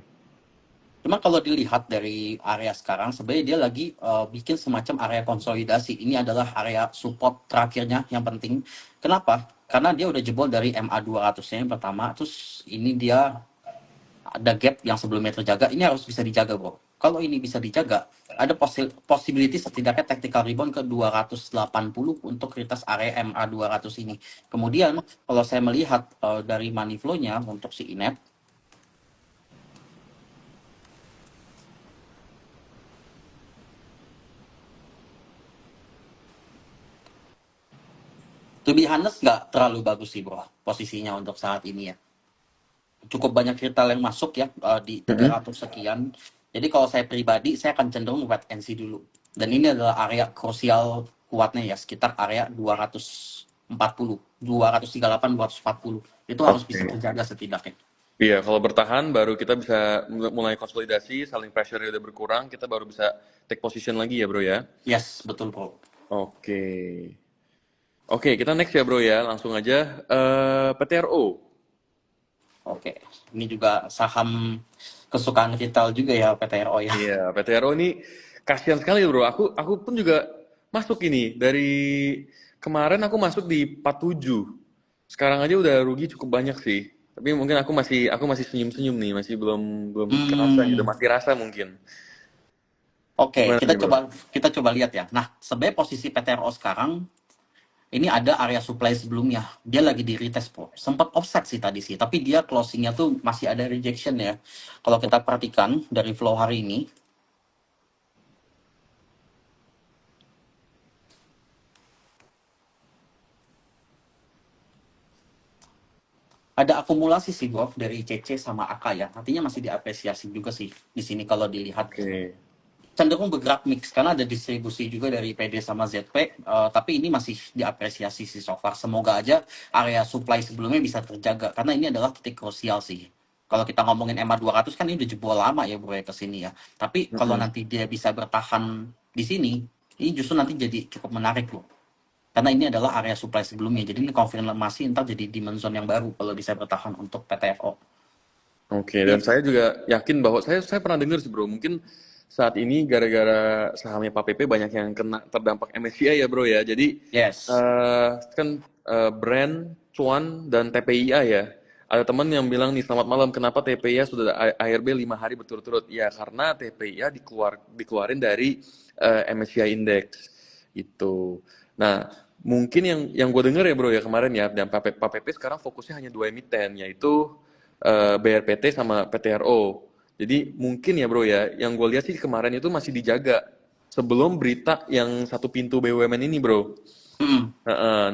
Cuma kalau dilihat dari area sekarang, sebenarnya dia lagi bikin semacam area konsolidasi. Ini adalah area support terakhirnya yang penting. Kenapa? Karena dia udah jebol dari MA 200-nya yang pertama, terus ini dia ada gap yang sebelumnya terjaga, ini harus bisa dijaga bro. Kalau ini bisa dijaga, ada possibility setidaknya tactical rebound ke 280 untuk retest area MA 200 ini. Kemudian kalau saya melihat dari money flow-nya untuk si Inet, to be honest nggak terlalu bagus sih bro posisinya untuk saat ini ya. Cukup banyak retail yang masuk ya di Mm-mm. 300 sekian. Jadi kalau saya pribadi, saya akan cenderung wait and see dulu. Dan ini adalah area krusial kuatnya ya, sekitar area 240, 238, 240. Itu harus bisa Oke. terjaga setidaknya. Iya, kalau bertahan baru kita bisa mulai konsolidasi, saling pressure udah berkurang, kita baru bisa take position lagi ya bro ya. Yes, betul bro. Oke. Oke, kita next ya bro ya, langsung aja. PTRO. Oke, ini juga saham kesukaan retail juga ya PTRO ya. Iya, PTRO ini kasihan sekali bro. Aku pun juga masuk ini dari kemarin aku masuk di 47. Sekarang aja udah rugi cukup banyak sih. Tapi mungkin aku masih senyum-senyum nih, masih belum belum kerasa gitu, Hmm, masih rasa mungkin. oke, Gimana kita nih bro? coba kita coba lihat ya. Nah, sebenarnya posisi PTRO sekarang ini ada area supply sebelumnya. Dia lagi di retest, Bro. Sempat offset sih tadi sih, tapi dia closingnya tuh masih ada rejection ya. Kalau kita perhatikan dari flow hari ini, ada akumulasi sih, Bro, dari CC sama AK ya. Artinya masih diapresiasi juga sih di sini kalau dilihat. Oke. Cenderung bergerak mix karena ada distribusi juga dari PD sama ZP, tapi ini masih diapresiasi sih so far. Semoga aja area supply sebelumnya bisa terjaga karena ini adalah titik krusial sih. Kalau kita ngomongin MA 200 kan ini udah jebol lama ya bro ya ke sini ya. Tapi kalau Mm-mm. nanti dia bisa bertahan di sini, ini justru nanti jadi cukup menarik loh. Karena ini adalah area supply sebelumnya. Jadi ini konfirmasi ntar jadi demand zone yang baru kalau bisa bertahan untuk PTFO. Oke, dan Gitu. saya juga yakin bahwa saya pernah dengar sih bro, mungkin saat ini gara-gara sahamnya Pak PP banyak yang kena terdampak MSCI ya bro ya. Jadi Yes. kan Brand, Cuan dan TPIA ya. Ada teman yang bilang nih selamat malam, kenapa TPIA sudah ARB 5 hari berturut-turut? Ya karena TPIA dikeluarin dari MSCI Index itu. Nah mungkin yang gue denger ya bro ya kemarin ya, dan Pak PP sekarang fokusnya hanya dua emiten, yaitu BRPT sama PTRO. Jadi mungkin ya bro ya, yang gue lihat sih kemarin itu masih dijaga sebelum berita yang satu pintu BUMN ini bro. Mm.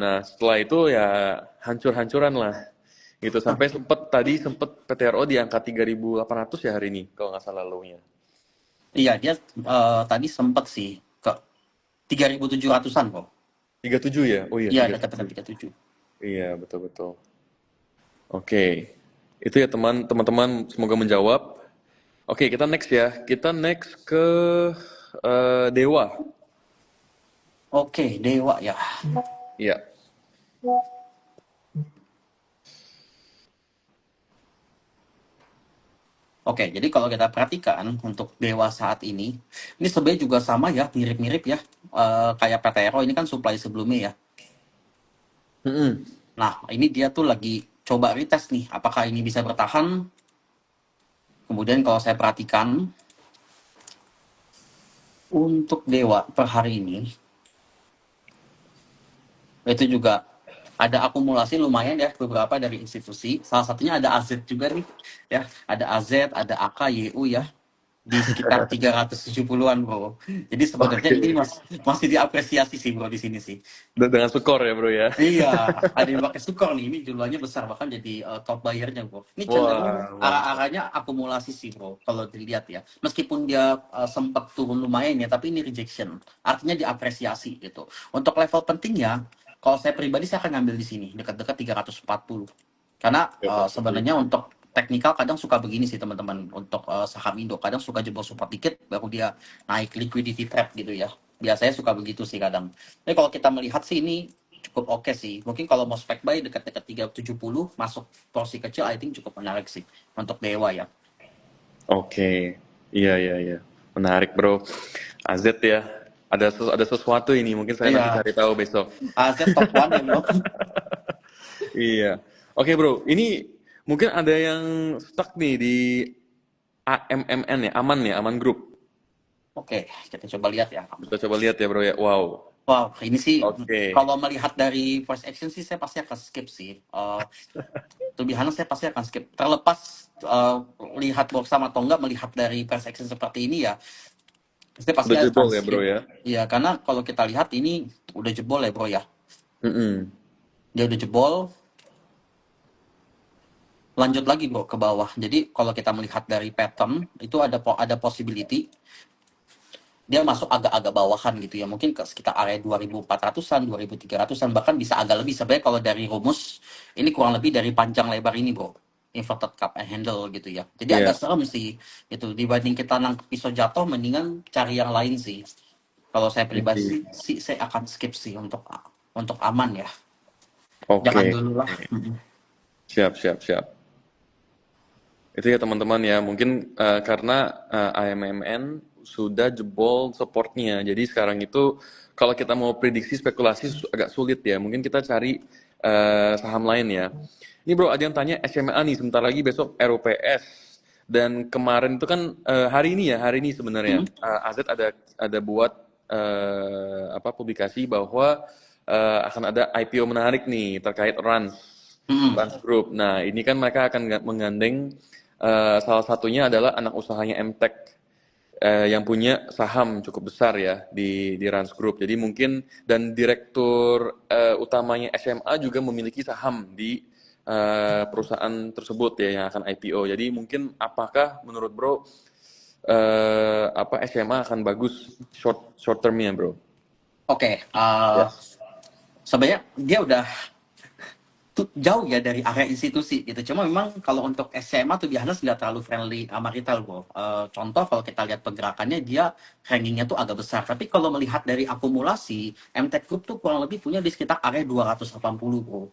Nah setelah itu ya hancur-hancuran lah. Gitu sampai sempet PTRO di angka 3.800 ya hari ini kalau nggak salah low-nya. Iya, dia tadi sempet sih ke 3.700-an kok. 37 ya? Oh iya Iya, dekat-dekat 37. 37. Iya betul-betul. Oke. Itu ya teman-teman semoga menjawab. Oke, kita next ya. Kita next ke Dewa. Oke, Dewa ya. Iya. Oke, jadi kalau kita perhatikan untuk Dewa saat ini sebenarnya juga sama ya, mirip-mirip ya, kayak PTRO ini kan supply sebelumnya ya. Mm-mm. Nah, ini dia tuh lagi coba retest nih, apakah ini bisa bertahan. Kemudian kalau saya perhatikan untuk Dewa per hari ini, itu juga ada akumulasi lumayan ya beberapa dari institusi. Salah satunya ada AZ juga nih, ya. Ada AZ, ada AK, YU ya. Di sekitar 370-an bro. Jadi sebenarnya ini Oke. masih diapresiasi sih bro di sini sih. Dengan skor ya bro ya. Iya, ada yang pakai Sukor nih. Ini jumlahnya besar bahkan jadi top buyer-nya bro. Ini cenderung Wah, mantap. arah-arahnya akumulasi sih bro. Kalau dilihat ya, meskipun dia sempat turun lumayan ya, tapi ini rejection. Artinya diapresiasi gitu. Untuk level pentingnya, kalau saya pribadi saya akan ngambil di sini dekat-dekat 340. Karena sebenarnya untuk teknikal kadang suka begini sih teman-teman untuk saham Indo kadang suka jebol support dikit baru dia naik liquidity trap gitu ya, biasanya suka begitu sih kadang. Tapi kalau kita melihat sih ini cukup oke sih. Mungkin kalau mau spek buy dekat-dekat 370 masuk porsi kecil, I think cukup menarik sih untuk Dewa ya. Oke. Iya, iya, iya. Menarik bro. AZ ya. Ada sesuatu ini. Mungkin saya nanti Iya, cari tahu besok. AZ top one ya bro. Iya. Oke bro. Ini mungkin ada yang stuck nih di AMMN ya. Aman ya. Aman Group. Oke, kita coba lihat ya. Kita coba lihat ya bro ya. Wow. Wow, ini sih Oke. kalau melihat dari first action sih saya pasti akan skip sih. To be honest, saya pasti akan skip. Terlepas lihat box sama atau enggak, melihat dari first action seperti ini ya, saya pasti Udah akan jebol ya bro skip. ya. Iya, karena kalau kita lihat ini udah jebol ya bro ya. Mm-mm. Dia udah jebol, lanjut lagi bro ke bawah. Jadi kalau kita melihat dari pattern itu ada possibility dia masuk agak-agak bawahan gitu ya. Mungkin ke sekitar area 2400-an, 2300-an bahkan bisa agak lebih. Sebenarnya kalau dari rumus ini kurang lebih dari panjang lebar ini bro. Inverted cup and handle gitu ya. Jadi agak Iya. serem sih itu dibanding kita nangkep pisau jatuh mendingan cari yang lain sih. Kalau saya pribadi Oke. sih saya akan skip sih untuk aman ya. Jangan Oke. dulu lah. Siap, siap, siap. Itu ya teman-teman ya, mungkin karena AMMN sudah jebol supportnya, jadi sekarang itu kalau kita mau prediksi spekulasi agak sulit ya, mungkin kita cari saham lain ya. Ini bro, ada yang tanya SMA nih, sebentar lagi besok RUPS, dan kemarin itu kan hari ini sebenarnya Hmm. AZ ada buat publikasi bahwa akan ada IPO menarik nih terkait Hmm. Rans Group. Nah, ini kan mereka akan menggandeng salah satunya adalah anak usahanya MTech yang punya saham cukup besar ya di Rans Group. Jadi mungkin dan direktur utamanya SMA juga memiliki saham di perusahaan tersebut ya yang akan IPO. Jadi mungkin apakah menurut Bro SMA akan bagus short termnya Bro? Oke, Ya. sebenarnya dia udah jauh ya dari area institusi gitu. Cuma memang kalau untuk SMA tuh biasanya nggak terlalu friendly sama retail bro. Contoh kalau kita lihat pergerakannya dia rankingnya tuh agak besar. Tapi kalau melihat dari akumulasi, MTech Group tuh kurang lebih punya di sekitar area 280 bro.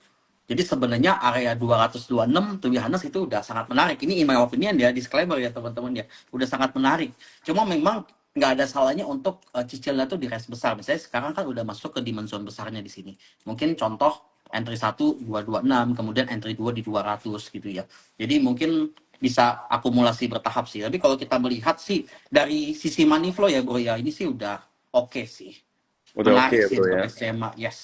Jadi sebenarnya area 226 tuh biasanya itu udah sangat menarik. Ini in my opinion ya, disclaimer ya teman-teman ya. Udah sangat menarik. Cuma memang nggak ada salahnya untuk cicilnya tuh di range besar. Misalnya sekarang kan udah masuk ke dimension besarnya di sini. Mungkin contoh entry 1 226, kemudian entry 2 di 200 gitu ya. Jadi mungkin bisa akumulasi bertahap sih. Tapi kalau kita melihat sih dari sisi money flow ya bro ya, ini sih udah oke sih. Udah oke Menarik ya sih Bro untuk ya. SMA, yes.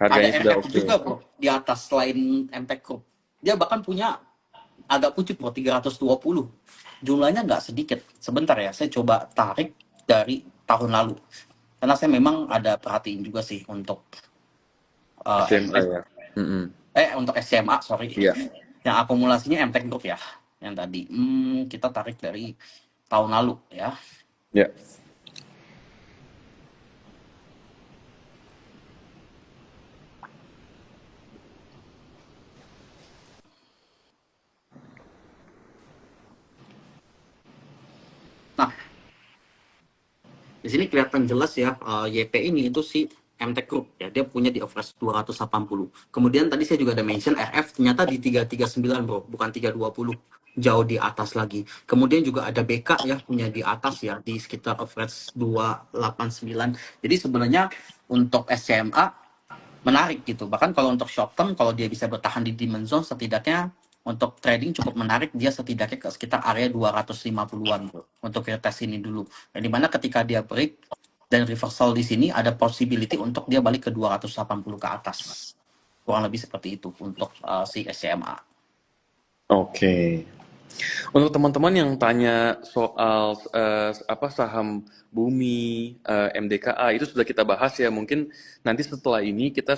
Ada Harganya sudah RF oke. juga bro di atas selain MTech Group. Dia bahkan punya agak pucuk bro 320. Jumlahnya nggak sedikit. Sebentar ya, saya coba tarik dari tahun lalu. Karena saya memang ada perhatiin juga sih untuk SMA MTech ya. Mm-mm. untuk SMA sorry, Iya. yang akumulasinya MTech Group ya yang tadi kita tarik dari tahun lalu ya. Ya. Nah di sini kelihatan jelas ya YP ini itu sih MTech Group ya, dia punya di average 280. Kemudian tadi saya juga ada mention RF ternyata di 339 bro, bukan 320, jauh di atas lagi. Kemudian juga ada BK ya, punya di atas ya, di sekitar average 289. Jadi sebenarnya untuk SCMA menarik gitu. Bahkan kalau untuk short term, kalau dia bisa bertahan di demand zone, setidaknya untuk trading cukup menarik, dia setidaknya ke sekitar area 250-an bro, untuk retest ini dulu. Dan dimana ketika dia break dan reversal di sini, ada possibility untuk dia balik ke 280 ke atas. Kurang lebih seperti itu untuk si SCMA. Oke. Untuk teman-teman yang tanya soal apa saham Bumi, MDKA itu sudah kita bahas ya. Mungkin nanti setelah ini kita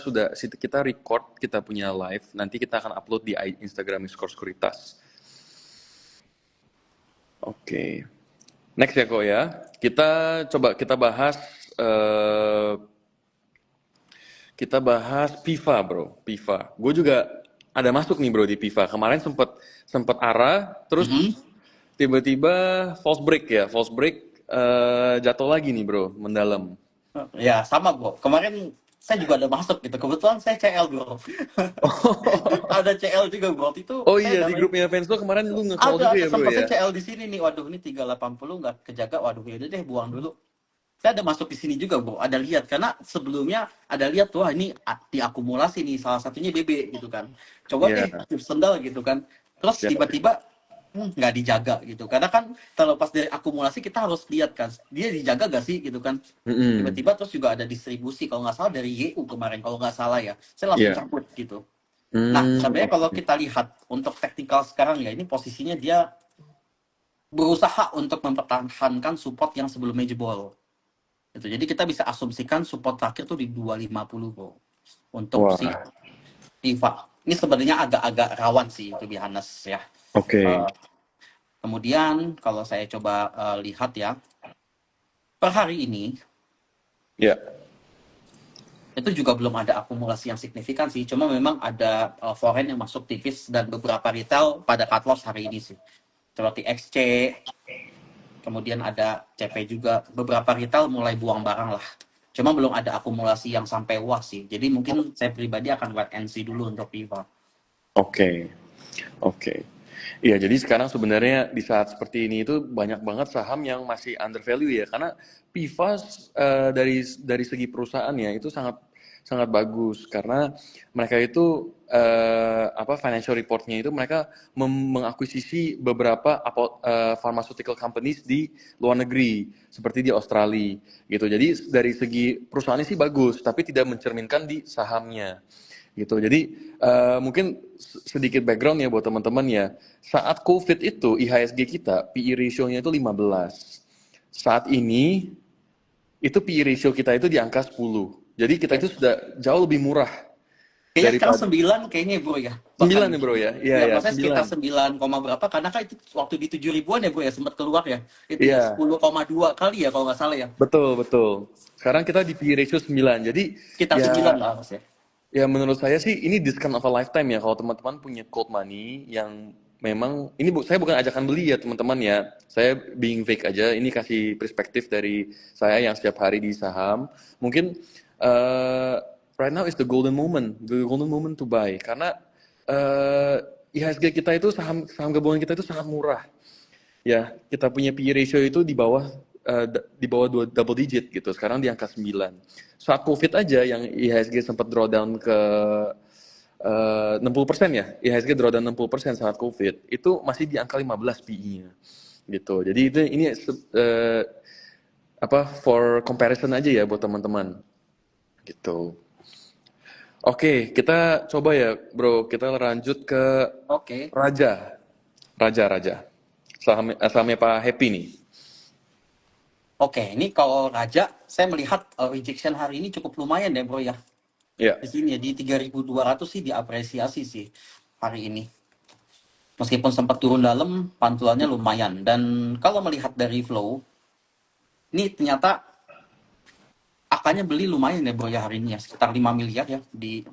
record, kita punya live. Nanti kita akan upload di Instagram Skor Sekuritas. Oke. Next ya kok ya. Kita bahas PIFA bro. PIFA. Gue juga ada masuk nih bro di PIFA. Kemarin sempet arah, terus tiba-tiba false break ya. False break jatuh lagi nih bro, mendalam. Ya sama bro. Kemarin saya juga ada masuk gitu. Kebetulan saya CL bro. Ada CL juga bro. Itu Oh saya iya, di main. grupnya fans lo kemarin lu nge-call juga Ada ya bro sempat ya? saya CL di sini nih. Waduh ini 380 nggak kejaga. Waduh ya udah deh buang dulu. Saya ada masuk di sini juga bro, ada lihat karena sebelumnya ada lihat tuh ini diakumulasi nih, salah satunya BB gitu kan, coba Iya, tips sendal gitu kan, terus siap. tiba-tiba nggak dijaga gitu, karena kan terlepas dari akumulasi kita harus lihat kan dia dijaga gak sih gitu kan, Mm-mm. tiba-tiba terus juga ada distribusi kalau nggak salah dari YU kemarin kalau nggak salah ya, saya langsung Iya. cabut gitu. Nah sebenarnya kalau kita lihat untuk teknikal sekarang ya, ini posisinya dia berusaha untuk mempertahankan support yang sebelumnya jebol. Gitu. Jadi kita bisa asumsikan support terakhir tuh di 250 bro. Untuk si Wah, PIFA. Ini sebenarnya agak-agak rawan sih to be honest ya. oke. Kemudian kalau saya coba lihat ya, per hari ini Ya, itu juga belum ada akumulasi yang signifikan sih. Cuma memang ada foreign yang masuk tipis dan beberapa retail pada cut loss hari ini sih. Seperti XC, kemudian ada CP juga. Beberapa retail mulai buang barang lah. Cuma belum ada akumulasi yang sampai wah sih. Jadi mungkin saya pribadi akan wait and see dulu untuk PIFA. oke. Oke. Iya, jadi sekarang sebenarnya di saat seperti ini itu banyak banget saham yang masih undervalue ya, karena PIFA dari segi perusahaannya itu sangat sangat bagus karena mereka itu financial reportnya itu mereka mengakuisisi beberapa pharmaceutical companies di luar negeri seperti di Australia gitu. Jadi dari segi perusahaannya sih bagus, tapi tidak mencerminkan di sahamnya gitu. Jadi mungkin sedikit background ya buat teman-teman ya. Saat COVID itu IHSG kita PE ratio-nya itu 15. Saat ini itu PE ratio kita itu di angka 10. Jadi kita itu sudah jauh lebih murah Kayaknya sekarang daripada 9 kayaknya bro ya. 9 Bahkan ya bro ya. Iya ya ya, maksudnya 9. sekitar 9, berapa karena kan itu waktu di 7 ribuan ya bro ya sempat keluar ya. Itu ya Iya, 10,2 kali ya kalau nggak salah ya. betul betul. Sekarang kita di PE ratio 9. Jadi Sekitar 9 ya lah maksudnya. ya menurut saya sih ini discount of a lifetime ya kalau teman-teman punya cold money yang memang ini saya bukan ajakan beli ya teman-teman ya. Saya being fake aja. Ini kasih perspektif dari saya yang setiap hari di saham. Mungkin right now is the golden moment to buy karena IHSG kita itu saham gabungan kita itu sangat murah. Ya, kita punya PE ratio itu di bawah double digit gitu. Sekarang di angka 9. Saat COVID aja yang IHSG sempat drawdown ke 60% ya. IHSG drawdown 60% saat COVID. Itu masih di angka 15 PE-nya. Gitu. Jadi ini for comparison aja ya buat teman-teman. Gitu. Oke, kita coba ya, Bro. Kita lanjut ke Oke. Raja. Raja. Sahamnya Pak Happy nih. Oke, ini kalau Raja saya melihat rejection hari ini cukup lumayan ya bro ya. Ya. Di sini ya di 3.200 sih diapresiasi sih hari ini. Meskipun sempat turun dalam, pantulannya lumayan. Dan kalau melihat dari flow, ini ternyata angkanya beli lumayan ya bro ya hari ini ya, sekitar 5 miliar ya,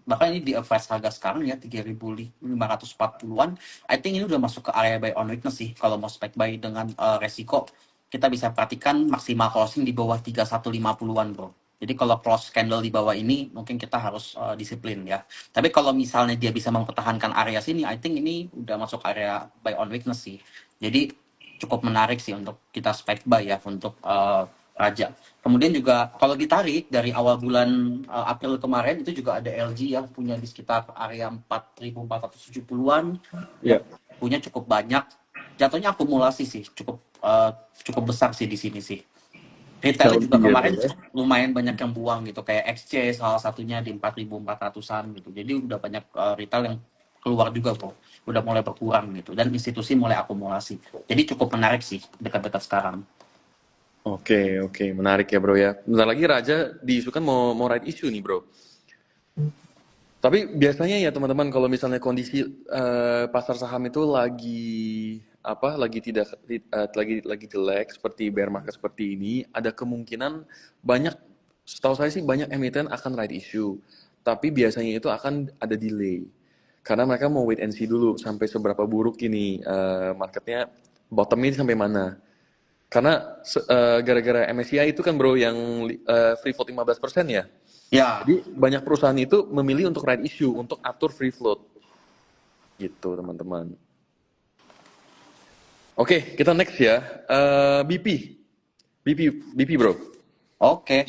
bahkan ini di average harga sekarang ya 3.540-an. I think ini udah masuk ke area buy on weakness sih kalau mau spec buy dengan resiko. Kita bisa perhatikan maksimal closing di bawah 3150-an bro. Jadi kalau close candle di bawah ini mungkin kita harus disiplin ya. Tapi kalau misalnya dia bisa mempertahankan area sini, I think ini udah masuk area buy on weakness sih. Jadi cukup menarik sih untuk kita spec buy ya untuk Raja. Kemudian juga kalau ditarik dari awal bulan April kemarin itu juga ada LG ya punya di sekitar area 4.470-an ya, Ya, punya cukup banyak. Jatuhnya akumulasi sih cukup besar sih di sini sih. Retailnya LG juga ya bro kemarin ya. lumayan banyak yang buang gitu, kayak XC salah satunya di 4.400-an gitu. Jadi udah banyak retail yang keluar juga kok, udah mulai berkurang gitu, dan institusi mulai akumulasi. Jadi cukup menarik sih dekat-dekat sekarang. Oke, oke, menarik ya bro ya. Bentar lagi Raja diisukan mau right issue nih bro. Tapi biasanya ya teman-teman kalau misalnya kondisi pasar saham itu lagi tidak lagi jelek seperti bear market seperti ini, ada kemungkinan banyak, setahu saya sih banyak emiten akan right issue. Tapi biasanya itu akan ada delay. Karena mereka mau wait and see dulu sampai seberapa buruk ini marketnya, bottom ini sampai mana. Karena gara-gara MSCI itu kan bro yang free float 15% ya. Ya, Jadi banyak perusahaan itu memilih untuk right issue, untuk atur free float. Gitu teman-teman. Oke, kita next ya. BP. BP bro. oke.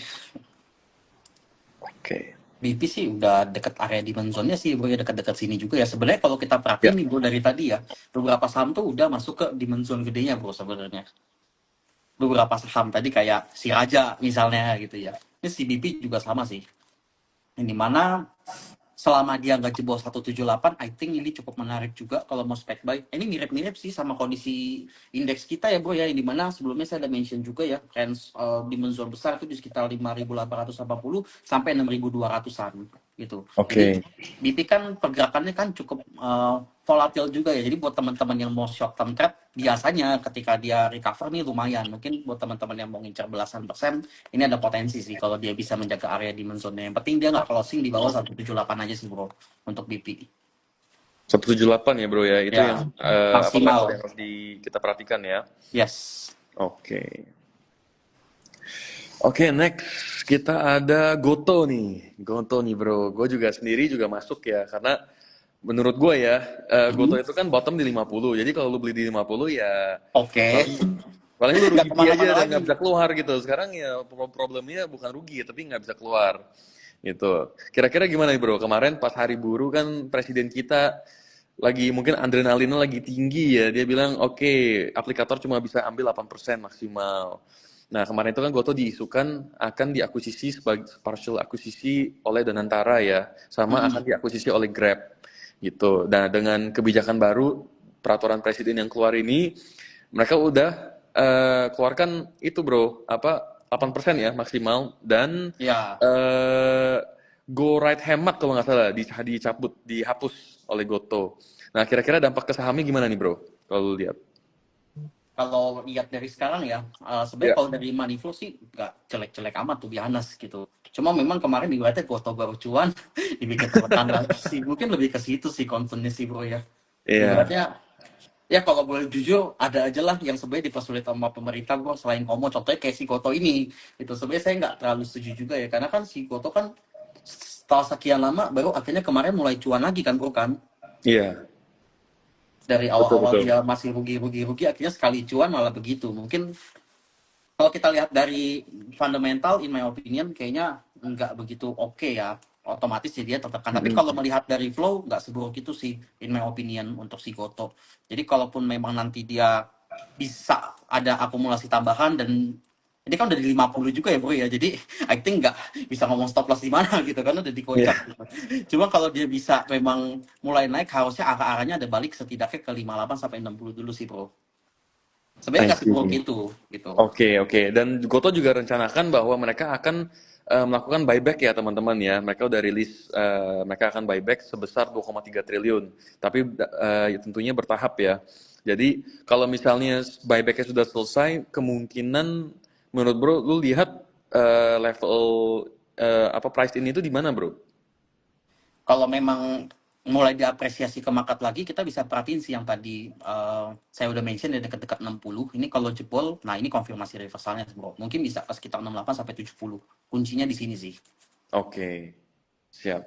Oke. BP sih udah deket area demand zone-nya sih, bro, ya dekat-dekat sini juga ya. Sebenarnya kalau kita Ya. perhatiin nih, bro, dari tadi ya, beberapa saham tuh udah masuk ke demand zone gedenya, bro, sebenarnya. Beberapa saham tadi kayak si Raja misalnya gitu ya. Ini si BP juga sama sih. Yang dimana selama dia nggak jebol 178, I think ini cukup menarik juga kalau mau spec buy. Ini mirip-mirip sih sama kondisi indeks kita ya bro ya, yang dimana sebelumnya saya ada mention juga ya, range di zone besar itu di sekitar 5.880 sampai 6.200-an gitu. Jadi Oke. BP kan pergerakannya kan cukup volatil juga ya. Jadi buat teman-teman yang mau short term trade, biasanya ketika dia recover nih lumayan. Mungkin buat teman-teman yang mau ngincar belasan persen, ini ada potensi sih kalau dia bisa menjaga area demand zone-nya. Yang penting dia nggak closing di bawah 178 aja sih bro untuk BP. 178 ya bro ya. Itu Ya, yang apa level maksimal. yang harus kita perhatikan ya. Yes. Oke. Oke, next kita ada Goto nih. Goto nih bro. Gue juga sendiri juga masuk ya karena menurut gue ya Goto Mhm. itu kan bottom di 50. Jadi kalau lu beli di 50 ya Oke. paling lu Nggak rugi aja kemana-mana dan nggak lagi. bisa keluar gitu. Sekarang ya problemnya bukan rugi tapi nggak bisa keluar gitu. Kira-kira gimana nih bro? Kemarin pas hari buruh kan presiden kita lagi mungkin adrenalinnya lagi tinggi ya. Dia bilang oke, aplikator cuma bisa ambil 8% maksimal. Nah kemarin itu kan Goto diisukan akan diakuisisi sebagai partial akuisisi oleh Danantara ya, sama akan Mhm. diakuisisi oleh Grab gitu. Nah dengan kebijakan baru peraturan presiden yang keluar ini, mereka udah keluarkan itu bro, apa 8% ya maksimal dan Ya, eh Go Right Hemat kalau nggak salah dihapus oleh Goto. Nah kira-kira dampak ke sahamnya gimana nih bro? Kalau lu lihat? kalau lihat dari sekarang ya, sebenarnya Ya. kalau dari money flow sih nggak jelek-jelek amat tuh biasa gitu. Cuma memang kemarin ibaratnya Goto baru cuan, dibikin tertekan lagi sih. Mungkin lebih ke situ sih concernnya sih bro ya. Iya. Ibaratnya, ya kalau boleh jujur, ada aja lah yang sebenarnya dipersulit sama pemerintah bro, selain Komo, contohnya kayak si Goto ini. Itu sebenarnya saya nggak terlalu setuju juga ya, karena kan si Goto kan setelah sekian lama, baru akhirnya kemarin mulai cuan lagi kan bro kan. Iya. Dari Betul awal-awal betul. dia masih rugi-rugi, akhirnya sekali cuan malah begitu. Mungkin kalau kita lihat dari fundamental, in my opinion, kayaknya nggak begitu oke ya. Otomatis ya dia tertekan. Tapi kalau Mm-mm. melihat dari flow, nggak seburuk itu sih, in my opinion, untuk si Goto. Jadi kalaupun memang nanti dia bisa ada akumulasi tambahan, dan ini kan udah di 50 juga ya bro ya. Jadi I think nggak bisa ngomong stop loss di mana gitu, karena udah dikocak. Iya. Gitu. Cuma kalau dia bisa memang mulai naik, harusnya arah-arahnya ada balik setidaknya ke 58 sampai 60 dulu sih bro. Sebenarnya I nggak seburuk see. itu gitu. Oke, oke. Dan Goto juga rencanakan bahwa mereka akan melakukan buyback ya teman-teman ya. Mereka udah rilis, mereka akan buyback sebesar 2,3 triliun. Tapi tentunya bertahap ya. Jadi kalau misalnya buybacknya sudah selesai, kemungkinan menurut bro, lu lihat level apa price ini itu di mana bro? Kalau memang mulai diapresiasi ke market lagi, kita bisa perhatiin sih yang tadi saya udah mention ya dekat-dekat 60. Ini kalau jebol, nah ini konfirmasi reversalnya bro. Mungkin bisa ke sekitar 68 sampai 70. Kuncinya di sini sih. Oke, siap.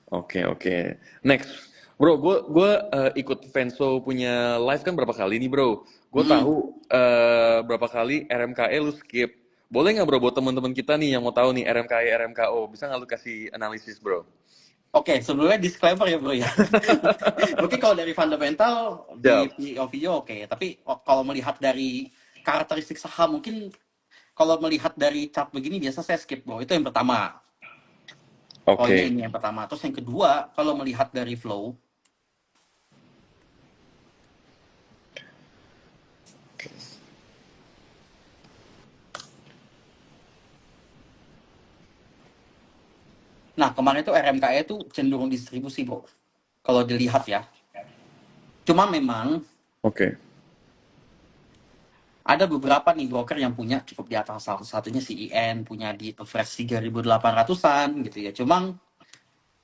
Oke. Next, bro, gue ikut Venso punya live kan berapa kali nih bro? Gue tahu berapa kali RMKE lu skip. Boleh nggak bro buat teman-teman kita nih yang mau tahu nih RMKE RMKO, bisa nggak lu kasih analisis bro? Oke, sebelumnya disclaimer ya bro ya. Mungkin kalau dari fundamental di Siap. video oke. Tapi kalau melihat dari karakteristik saham mungkin kalau melihat dari chart begini biasa saya skip bro. Itu yang pertama. Poinnya Oke. ini yang pertama. Terus yang kedua, kalau melihat dari flow, nah kemarin itu RMKE itu cenderung distribusi bro. Kalau dilihat ya. Cuma memang Oke. ada beberapa nih broker yang punya cukup di atas, salah satunya CIN punya di average 3.800-an gitu ya. Cuma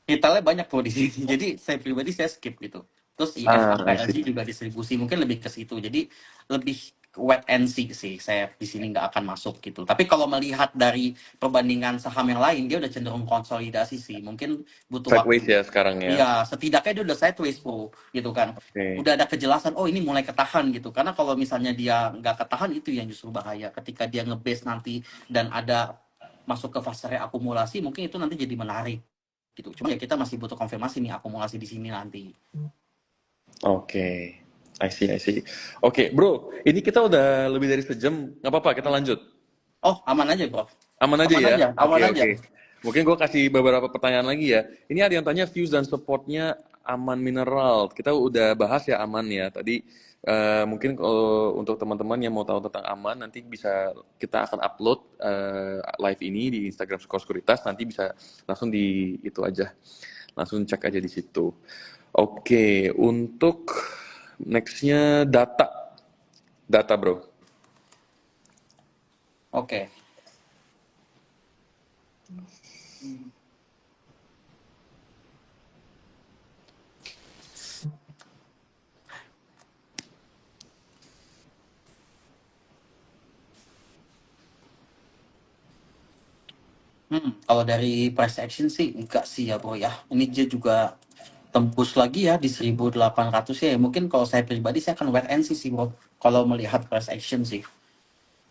retailnya banyak bro di sini. Jadi saya pribadi saya skip gitu. Terus I IFAKLG see. juga distribusi mungkin lebih ke situ. Jadi lebih wait and see sih. Saya di sini nggak akan masuk gitu. Tapi kalau melihat dari perbandingan saham yang lain, dia udah cenderung konsolidasi sih. Mungkin butuh Sideways waktu. ya sekarang ya. Iya, setidaknya dia udah sideways bro, gitu kan. Oke. Udah ada kejelasan, oh ini mulai ketahan gitu. Karena kalau misalnya dia nggak ketahan itu yang justru bahaya. Ketika dia ngebase nanti dan ada masuk ke fase reakumulasi, mungkin itu nanti jadi menarik gitu. Cuma ya kita masih butuh konfirmasi nih akumulasi di sini nanti. Oke. I see. Oke, bro, ini kita udah lebih dari sejam. Nggak apa-apa, kita lanjut. Oh, aman aja, Bro. Aman aja Aman ya? aja, aman aja. Oke. Mungkin gue kasih beberapa pertanyaan lagi ya. Ini ada yang tanya views dan supportnya Aman Mineral. Kita udah bahas ya Aman ya. Tadi mungkin kalau untuk teman-teman yang mau tahu tentang Aman, nanti bisa kita akan upload live ini di Instagram Sekuritas. Nanti bisa langsung di itu aja. Langsung cek aja di situ. Oke, untuk nextnya data. Data bro. Oke. Kalau dari price action sih enggak sih ya, Bro ya. Ini dia juga tembus lagi ya di 1.800 ya. Mungkin kalau saya pribadi saya akan wait and see sih, Bro. Kalau melihat price action sih.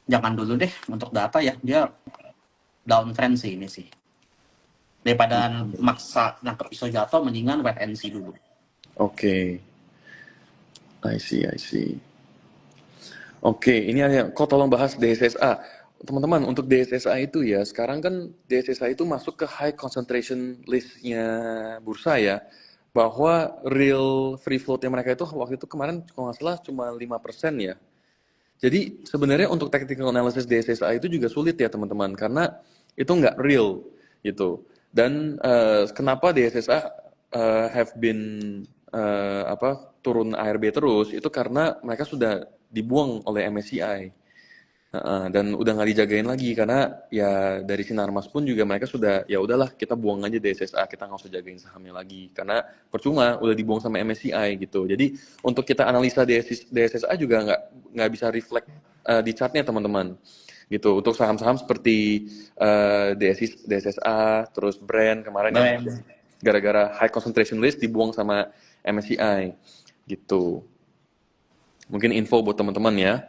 Jangan dulu deh untuk data ya. Dia downtrend sih ini sih. Daripada maksa nangkep pisau jatuh, mendingan wait and see dulu. Oke. I see. Oke, ini ada kok tolong bahas DSSA. Teman-teman, untuk DSSA itu ya, sekarang kan DSSA itu masuk ke high concentration list-nya bursa ya, bahwa real free float-nya mereka itu waktu itu kemarin kalau nggak salah cuma 5% ya. Jadi sebenarnya untuk technical analysis DSSA itu juga sulit ya teman-teman, karena itu nggak real gitu. Dan kenapa DSSA have been turun ARB terus, itu karena mereka sudah dibuang oleh MSCI. Dan udah nggak dijagain lagi karena ya dari Sinarmas pun juga mereka sudah ya udahlah kita buang aja DSSA, kita nggak usah jagain sahamnya lagi karena percuma udah dibuang sama MSCI gitu. Jadi untuk kita analisa DSSA juga nggak bisa reflect di chartnya teman-teman gitu. Untuk saham-saham seperti DSSA terus brand kemarin yang gara-gara high concentration list dibuang sama MSCI gitu. Mungkin info buat teman-teman ya.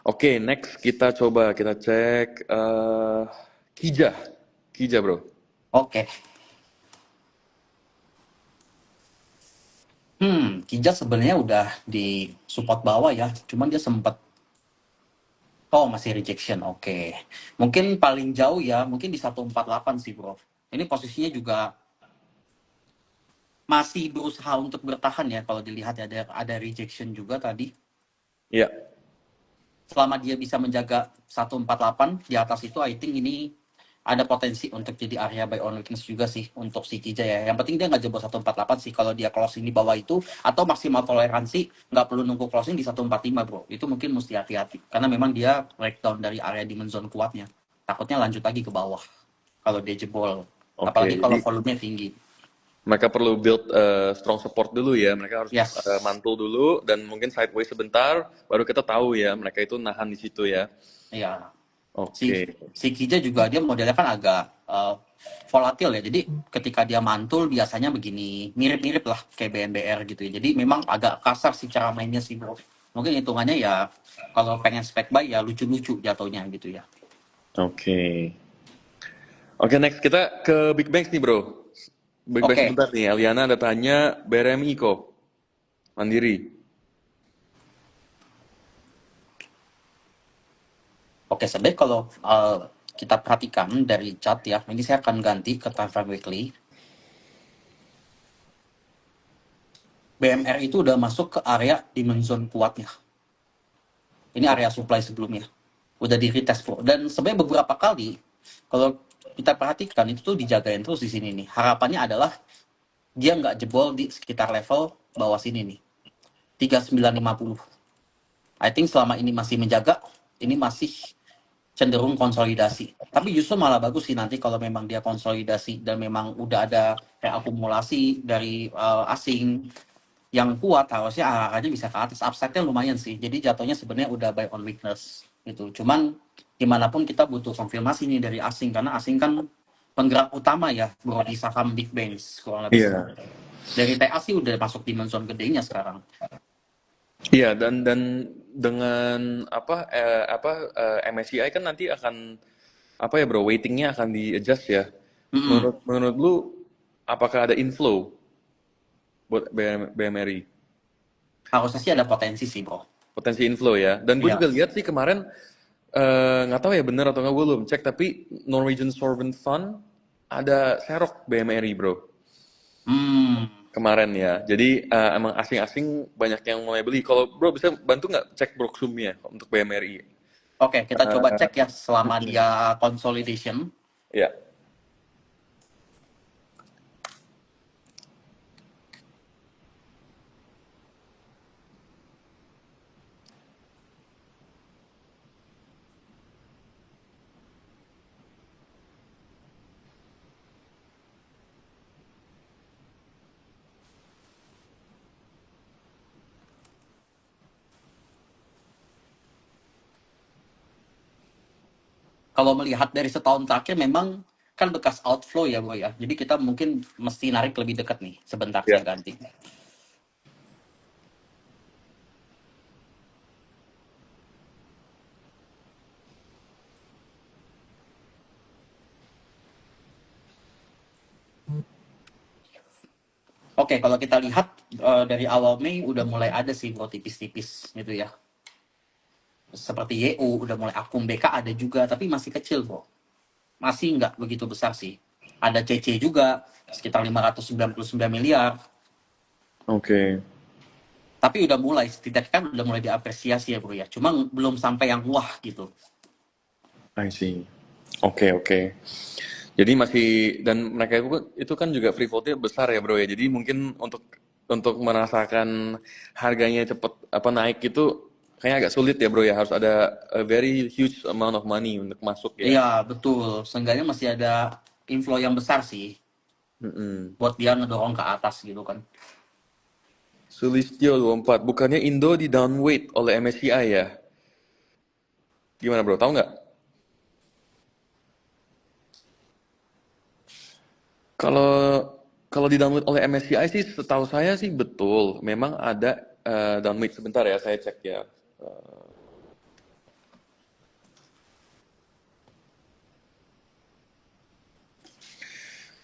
Oke, next kita coba kita cek Kija bro. Oke. Kijat sebenarnya udah di support bawah ya, cuman dia sempat masih rejection. Oke. Mungkin paling jauh ya, mungkin di 148 sih, Bro. Ini posisinya juga masih berusaha untuk bertahan ya kalau dilihat ya ada rejection juga tadi. Iya. Selama dia bisa menjaga 148 di atas itu, I think ini ada potensi untuk jadi area buy on weakness juga sih untuk si Kija ya. Yang penting dia nggak jebol 148 sih kalau dia closing di bawah itu, atau maksimal toleransi nggak perlu nunggu closing di 145 bro. Itu mungkin mesti hati-hati karena memang dia breakdown dari area diamond zone kuatnya. Takutnya lanjut lagi ke bawah kalau dia jebol. Oke, Apalagi kalau jadi volumenya tinggi. mereka perlu build strong support dulu ya. Mereka harus Yes. mantul dulu dan mungkin sideways sebentar, baru kita tahu ya mereka itu nahan di situ ya. Iya. Oke. Si Kija juga dia modelnya kan agak volatil ya. Jadi ketika dia mantul biasanya begini, mirip-mirip lah kayak BNBR gitu ya. Jadi memang agak kasar sih cara mainnya sih bro. Mungkin hitungannya ya kalau pengen spec buy ya lucu-lucu jatuhnya gitu ya. Oke. Oke, next kita ke Big Banks nih bro. Big Banks Oke. sebentar nih. Eliana ada tanya BRMI kok. Mandiri. Oke, sebenarnya kalau kita perhatikan dari chart ya, ini saya akan ganti ke time frame weekly. BMR itu udah masuk ke area demand zone kuatnya. Ini area supply sebelumnya. Udah di retest bro. Dan sebenarnya beberapa kali, kalau kita perhatikan itu tuh dijagain terus di sini nih. Harapannya adalah dia nggak jebol di sekitar level bawah sini nih. 3950. I think selama ini masih menjaga, ini masih cenderung konsolidasi. Tapi justru malah bagus sih nanti kalau memang dia konsolidasi dan memang udah ada reakumulasi dari asing yang kuat, harusnya arahnya bisa ke atas. Upside-nya lumayan sih. Jadi jatuhnya sebenarnya udah buy on weakness gitu. Cuman gimana pun kita butuh konfirmasi nih dari asing karena asing kan penggerak utama ya bro di saham big banks kurang lebih. Iya. Dari TA sih udah masuk di zone gedenya sekarang. Iya, dan dengan MSCI kan nanti akan apa ya bro, weightingnya akan di adjust ya. Menurut lu apakah ada inflow buat BMRI? Harusnya sih ada potensi sih bro. Potensi inflow ya. Dan gue Iya. juga lihat sih kemarin nggak tahu ya bener atau nggak, gue belum cek, tapi Norwegian Sovereign Fund ada serok BMRI bro kemarin ya. Jadi emang asing-asing banyak yang mulai beli. Kalau bro bisa bantu nggak cek Broksum-nya untuk BMRI? Oke, kita coba cek ya selama dia consolidation. Ya. Kalau melihat dari setahun terakhir memang kan bekas outflow ya bro ya. Jadi kita mungkin mesti narik lebih dekat nih. Sebentar Ya. saya ganti. Oke, kalau kita lihat dari awal Mei udah mulai ada sih bro tipis-tipis gitu ya. Seperti YU udah mulai akum, BK ada juga tapi masih kecil bro. Masih nggak begitu besar sih. Ada CC juga sekitar 599 miliar. Oke. Tapi udah mulai, setidaknya kan udah mulai diapresiasi ya bro ya. Cuma belum sampai yang wah gitu. I see. Oke. Jadi masih, dan mereka itu kan juga free float-nya besar ya bro ya. Jadi mungkin untuk merasakan harganya cepet naik itu kayaknya agak sulit ya bro ya. Harus ada a very huge amount of money untuk masuk ya. Iya betul. Seenggaknya masih ada inflow yang besar sih. Buat dia ngedorong ke atas gitu kan. Sulistyo 24, bukannya Indo di downweight oleh MSCI ya? Gimana bro, tahu nggak? Kalau di downweight oleh MSCI sih, setahu saya sih betul. Memang ada downweight, sebentar ya, saya cek ya.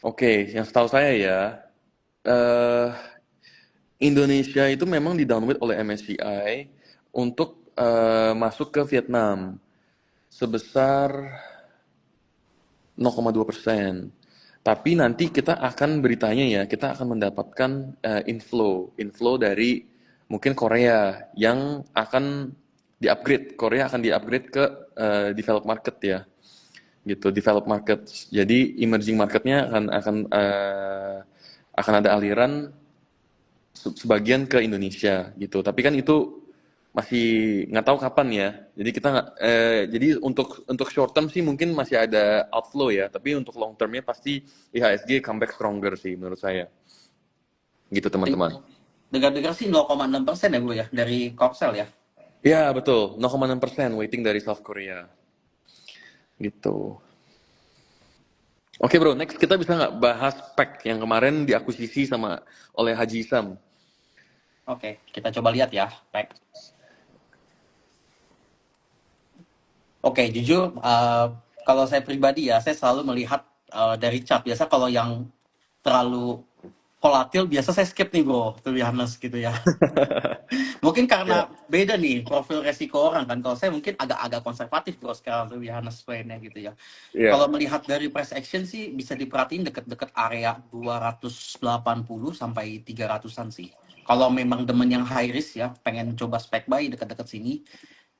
Oke, yang setahu saya ya, Indonesia itu memang di downweight oleh MSCI untuk masuk ke Vietnam sebesar 0,2%. Tapi nanti kita akan beritanya ya, kita akan mendapatkan inflow dari mungkin Korea yang akan di-upgrade. Korea akan di-upgrade ke developed market ya, gitu, developed market. Jadi emerging marketnya akan ada aliran sebagian ke Indonesia gitu. Tapi kan itu masih nggak tahu kapan ya. Jadi kita nggak, jadi untuk short term sih mungkin masih ada outflow ya. Tapi untuk long termnya pasti IHSG comeback stronger sih menurut saya. Gitu teman-teman. Dengar-dengar sih 0,6% ya bro ya dari Korsel ya. Ya betul, 0,6% weighting dari South Korea. Gitu. Oke bro, next kita bisa nggak bahas spek yang kemarin diakuisisi sama oleh Haji Isam? Oke, kita coba lihat ya. Baik. Oke, jujur kalau saya pribadi ya, saya selalu melihat dari chart. Biasa kalau yang terlalu volatil, biasa saya skip nih bro, to be honest gitu ya. Mungkin Ya, karena beda nih profil resiko orang kan. Kalau saya mungkin agak-agak konservatif bro sekarang, to be honest plan-nya gitu ya. ya. Kalau melihat dari price action sih bisa diperhatiin deket-deket area 280 sampai 300-an sih. Kalau memang demen yang high risk ya, pengen coba spec buy deket-deket sini,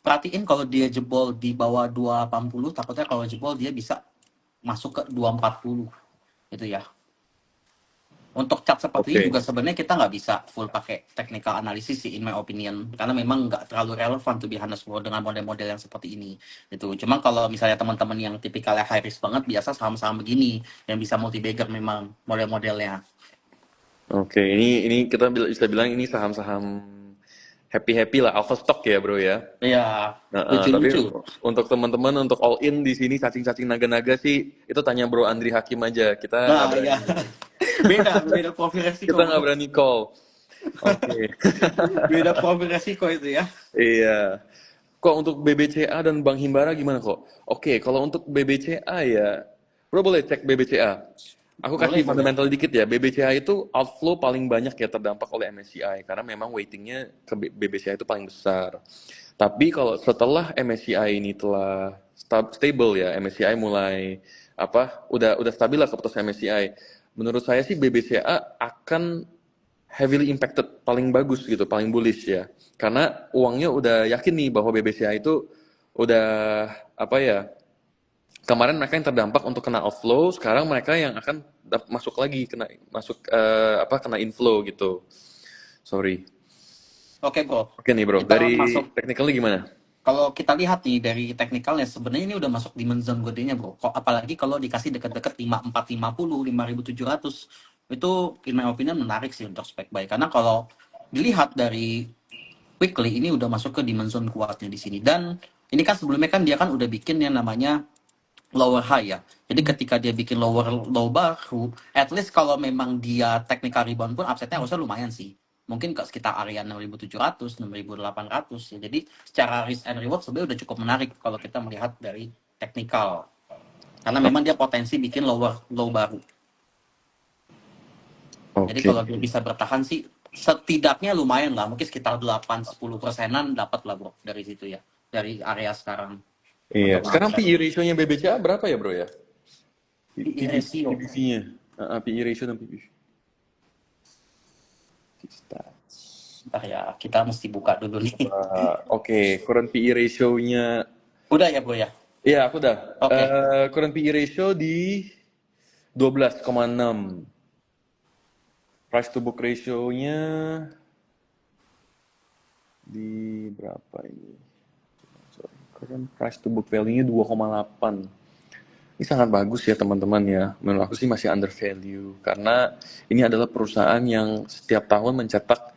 perhatiin kalau dia jebol di bawah 280, takutnya kalau jebol dia bisa masuk ke 240 gitu ya. Untuk chart seperti ini Oke. juga sebenarnya kita nggak bisa full pakai technical analysis sih in my opinion, karena memang nggak terlalu relevan tuh be honest bro dengan model-model yang seperti ini gitu. Cuma kalau misalnya teman-teman yang tipikalnya high risk banget, biasa saham-saham begini yang bisa multi bagger memang model-modelnya. Oke, ini kita bisa bilang ini saham-saham happy-happy lah, alpha stock ya bro ya. Iya, Nah, tapi lucu-lucu. untuk teman-teman untuk all in di sini cacing-cacing naga-naga sih itu tanya Bro Andri Hakim aja. Kita nggak Nah ya, berani, beda profil kita resiko nggak bro. berani call. Oke. Beda profil resiko itu ya. Iya. Kok untuk BBCA dan Bank Himbara gimana kok? Oke, kalau untuk BBCA ya, Bro boleh cek BBCA. Aku Boleh, kasih boleh. fundamental dikit ya. BBCA itu outflow paling banyak ya terdampak oleh MSCI karena memang weightingnya ke BBCA itu paling besar. Tapi kalau setelah MSCI ini telah stable ya, MSCI mulai udah stabil lah keputusan MSCI. Menurut saya sih BBCA akan heavily impacted, paling bagus gitu, paling bullish ya. Karena uangnya udah yakin nih bahwa BBCA itu udah apa ya, kemarin mereka yang terdampak untuk kena outflow, sekarang mereka yang akan masuk lagi kena inflow gitu. Sorry. Oke bro, Oke nih bro, kita dari masuk. technicalnya gimana? Kalau kita lihat nih dari teknikalnya, sebenarnya ini udah masuk di zone godenya bro. Kok apalagi kalau dikasih deket-deket 5450, 5700, itu in my opinion menarik sih untuk spek buy. Karena kalau dilihat dari weekly ini udah masuk ke dimension kuatnya di sini. Dan ini kan sebelumnya kan dia kan udah bikin yang namanya lower high ya. Jadi ketika dia bikin lower low baru, at least kalau memang dia technical rebound pun upside-nya harusnya lumayan sih. Mungkin ke sekitar area 6.700, 6.800 ya. Jadi secara risk and reward sebenarnya udah cukup menarik kalau kita melihat dari technical. Karena memang dia potensi bikin lower low baru. Jadi Oke. kalau dia bisa bertahan sih setidaknya lumayan lah, mungkin sekitar 8-10%-an dapat lah bro dari situ ya. Dari area sekarang Iya. untuk Sekarang upside. PE ratio-nya BBCA berapa ya bro ya? PE ratio. PBV-nya. PE ratio dan PBV. Bentar ya, kita mesti buka dulu nih. Oke, current PE ratio-nya. Udah ya bro ya? Iya, aku udah. Oke. Current PE ratio di 12,6. Price to book ratio-nya di berapa ini? Sorry. Current price to book value-nya 2,8. Ini sangat bagus ya teman-teman ya. Menurut aku sih masih under value karena ini adalah perusahaan yang setiap tahun mencetak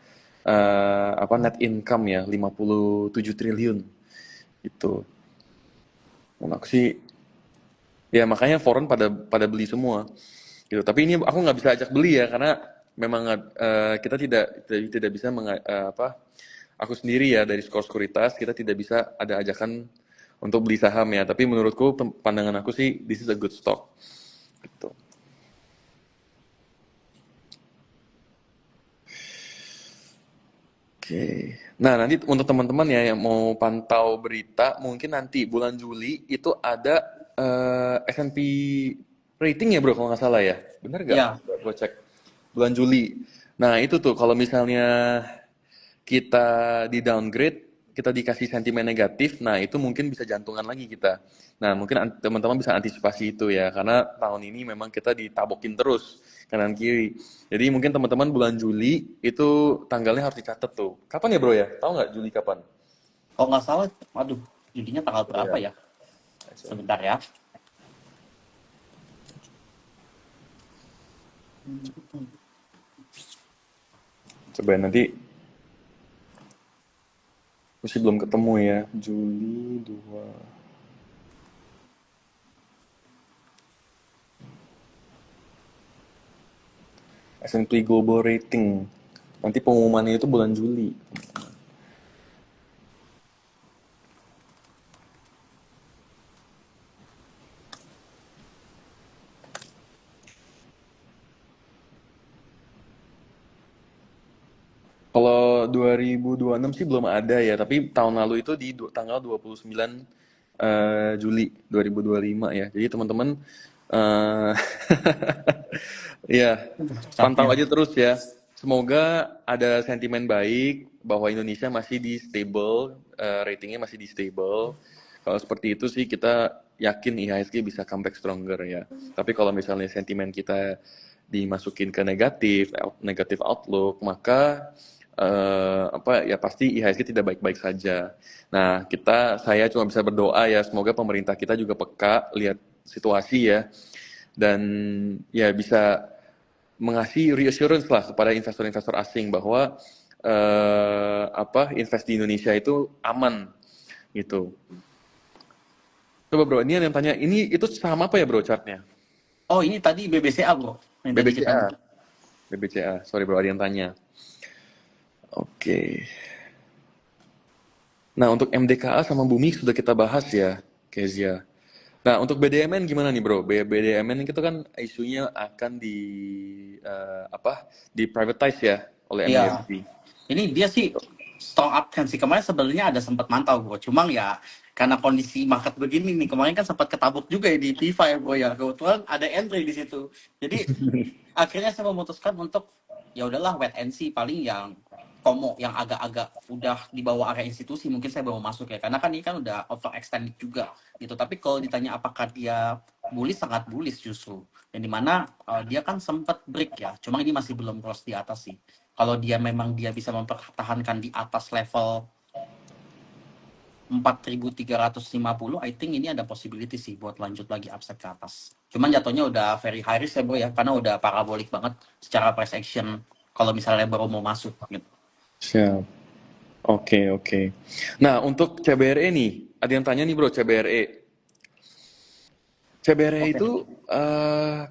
net income ya 57 triliun gitu. Menurut aku sih ya makanya foreign pada beli semua gitu. Tapi ini aku nggak bisa ajak beli ya karena memang kita tidak bisa aku sendiri ya dari skor sekuritas kita tidak bisa ada ajakan untuk beli saham ya. Tapi menurutku pandangan aku sih this is a good stock gitu. Oke. Nah, nanti untuk teman-teman ya yang mau pantau berita, mungkin nanti bulan Juli itu ada S&P rating ya bro kalau nggak salah ya. Bener nggak? Ya, Gue cek. Bulan Juli. Nah, itu tuh kalau misalnya kita di downgrade, kita dikasih sentimen negatif, nah itu mungkin bisa jantungan lagi kita. Nah, mungkin teman-teman bisa antisipasi itu ya, karena tahun ini memang kita ditabokin terus kanan kiri. Jadi mungkin teman-teman bulan Juli itu tanggalnya harus dicatat tuh. Kapan ya bro ya? Tahu nggak Juli kapan? Kalau nggak salah, aduh, julinya tanggal berapa Iya. ya? Sebentar ya. Coba nanti masih belum ketemu ya. Juli 2. S&P Global Rating. Nanti pengumumannya itu bulan Juli. Kalau 2026 sih belum ada ya, tapi tahun lalu itu di tanggal 29 Juli 2025 ya. Jadi teman-teman eh ya, pantau Saatnya. aja terus ya. Semoga ada sentimen baik bahwa Indonesia masih di stable, ratingnya masih di stable. Kalau seperti itu sih kita yakin IHSG bisa comeback stronger ya. Tapi kalau misalnya sentimen kita dimasukin ke negatif, negatif outlook, maka apa ya pasti IHSG tidak baik-baik saja. Nah, saya cuma bisa berdoa ya semoga pemerintah kita juga peka lihat situasi ya dan ya bisa mengasih reassurance lah kepada investor-investor asing bahwa apa invest di Indonesia itu aman gitu. Coba bro, ini ada yang tanya, ini itu saham apa ya bro chartnya? Oh, ini tadi BBCA, Bro. Yang tadi kita BBCA, ngomong. BBCA. Sorry bro, ada yang tanya. Oke. Nah untuk MDKA sama Bumi sudah kita bahas ya, Kezia. Nah untuk BDMN gimana nih bro? BDMN itu kan isunya akan apa? Di privatize ya oleh Iya. MUFG. Ini dia sih strong uptrend sih. Kemarin sebenarnya ada sempat mantau, Bro. Cuma ya karena kondisi market begini nih, kemarin kan sempat ketabuk juga ya di PIFA ya, Bro ya. Kebetulan ada entry di situ. Jadi akhirnya saya memutuskan untuk ya udahlah wait and see, paling yang komo yang agak-agak udah di bawah area institusi mungkin saya baru masuk ya, karena kan ini kan udah overextended juga gitu. Tapi kalau ditanya apakah dia bullish, sangat bullish justru, yang dimana dia kan sempat break ya, cuma ini masih belum cross di atas sih. Kalau dia memang dia bisa mempertahankan di atas level 4.350, I think ini ada possibility sih buat lanjut lagi upside ke atas. Cuman jatuhnya udah very high risk ya bro ya, karena udah parabolik banget secara price action kalau misalnya baru mau masuk gitu. Siap. Oke, oke. Nah, untuk CBRE nih, ada yang tanya nih bro, CBRE. CBRE Oke. itu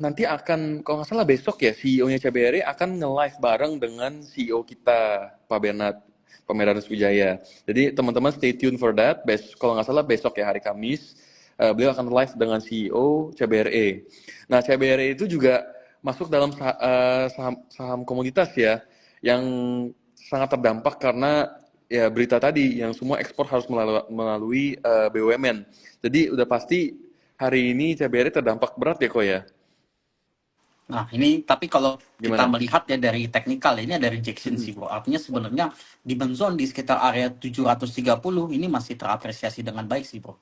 nanti akan, kalau nggak salah besok ya, CEO-nya CBRE akan nge-live bareng dengan CEO kita, Pak Bernard, Pak Meranus Wijaya. Jadi teman-teman stay tune for that. Kalau nggak salah besok ya, hari Kamis, beliau akan live dengan CEO CBRE. Nah, CBRE itu juga masuk dalam saham komoditas ya, yang sangat terdampak karena ya berita tadi yang semua ekspor harus melalui BUMN. Jadi udah pasti hari ini CBRI terdampak berat ya kok ya? Nah ini tapi kalau kita Gimana? melihat ya dari teknikal, ini ada rejection Mm-mm. sih bro. Artinya sebenarnya di zone di sekitar area 730 ini masih terapresiasi dengan baik sih bro.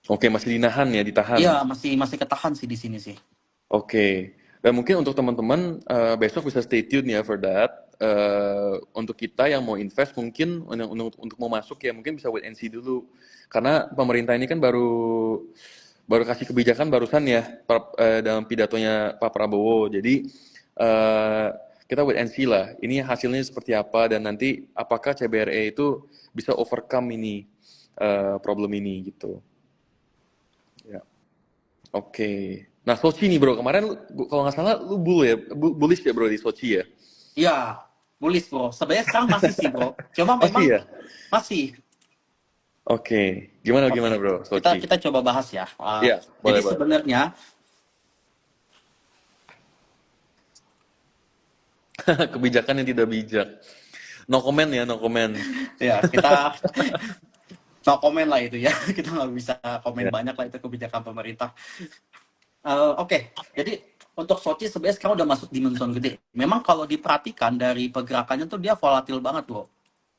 Oke, masih dinahan ya, ditahan. Iya, masih masih ketahan sih di sini sih. Oke. Dan mungkin untuk teman-teman besok bisa stay tune ya for that. Untuk kita yang mau invest mungkin untuk mau masuk ya mungkin bisa wait and see dulu. Karena pemerintah ini kan baru baru kasih kebijakan barusan ya dalam pidatonya Pak Prabowo. Jadi eh, kita wait and see lah. Ini hasilnya seperti apa dan nanti apakah CBRE itu bisa overcome ini problem ini gitu. Ya. Oke. Nah, Sochi nih bro, kemarin kalau nggak salah lu bullish ya bro di Sochi ya? Iya, bullish bro. Sebenarnya sekarang masih sih bro. Cuma Masih memang ya? masih. Oke. Gimana Oke, gimana bro, kita Sochi? kita coba bahas ya. Iya, Jadi boleh boleh. sebenarnya Kebijakan yang tidak bijak. No comment ya, no comment. ya kita no komen lah itu ya. Kita nggak bisa komen Ya. banyak lah, itu kebijakan pemerintah. Oke, jadi untuk Sochi sebenarnya sekarang udah masuk dimensi gede. Memang kalau diperhatikan dari pergerakannya tuh dia volatil banget bro,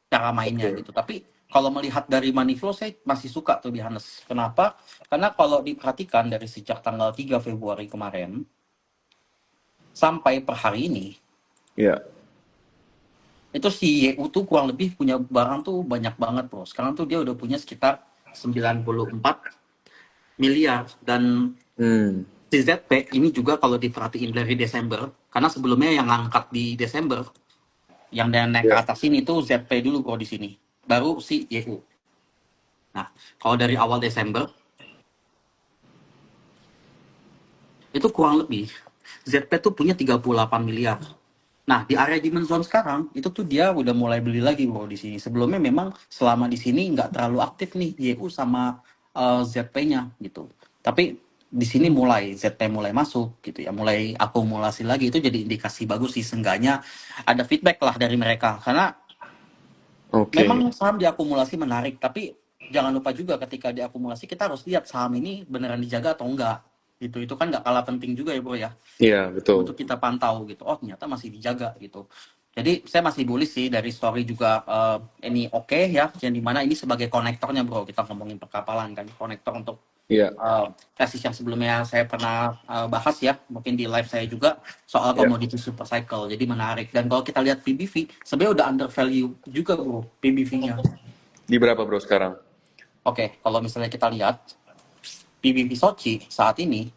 cara mainnya Oke. gitu. Tapi kalau melihat dari money flow saya masih suka tuh di Hanes. Kenapa? Karena kalau diperhatikan dari sejak tanggal 3 Februari kemarin sampai per hari ini, Ya. itu si YU tuh kurang lebih punya barang tuh banyak banget bro. Sekarang tuh dia udah punya sekitar 94 miliar. Dan Hmm. si ZP ini juga kalau diperhatiin dari Desember, karena sebelumnya yang ngangkat di Desember, yang dia naik ke Ya. atas ini tuh ZP dulu bro di sini. Baru si YU. Nah, kalau dari awal Desember, itu kurang lebih ZP tuh punya 38 miliar. Nah, di area Demon Zone sekarang, itu tuh dia udah mulai beli lagi bro di sini. Sebelumnya memang selama di sini nggak terlalu aktif nih YU sama ZP-nya gitu. Tapi di sini mulai ZP mulai masuk gitu ya, mulai akumulasi lagi, itu jadi indikasi bagus sih, seenggaknya ada feedback lah dari mereka. Karena Oke. memang saham diakumulasi menarik, tapi jangan lupa juga ketika diakumulasi kita harus lihat saham ini beneran dijaga atau enggak. Gitu. Itu kan nggak kalah penting juga ya bro ya, Iya, betul. untuk kita pantau gitu. Oh ternyata masih dijaga gitu. Jadi saya masih bullish sih, dari story juga ini oke ya. Yang dimana ini sebagai konektornya bro, kita ngomongin perkapalan kan, konektor untuk Iya, tesis yang sebelumnya saya pernah bahas ya, mungkin di live saya juga, soal iya. commodity super cycle. Jadi menarik. Dan kalau kita lihat PBV, sebenarnya udah under value juga bro PBV-nya. Di berapa bro sekarang? Oke, kalau misalnya kita lihat PBV Sochi saat ini,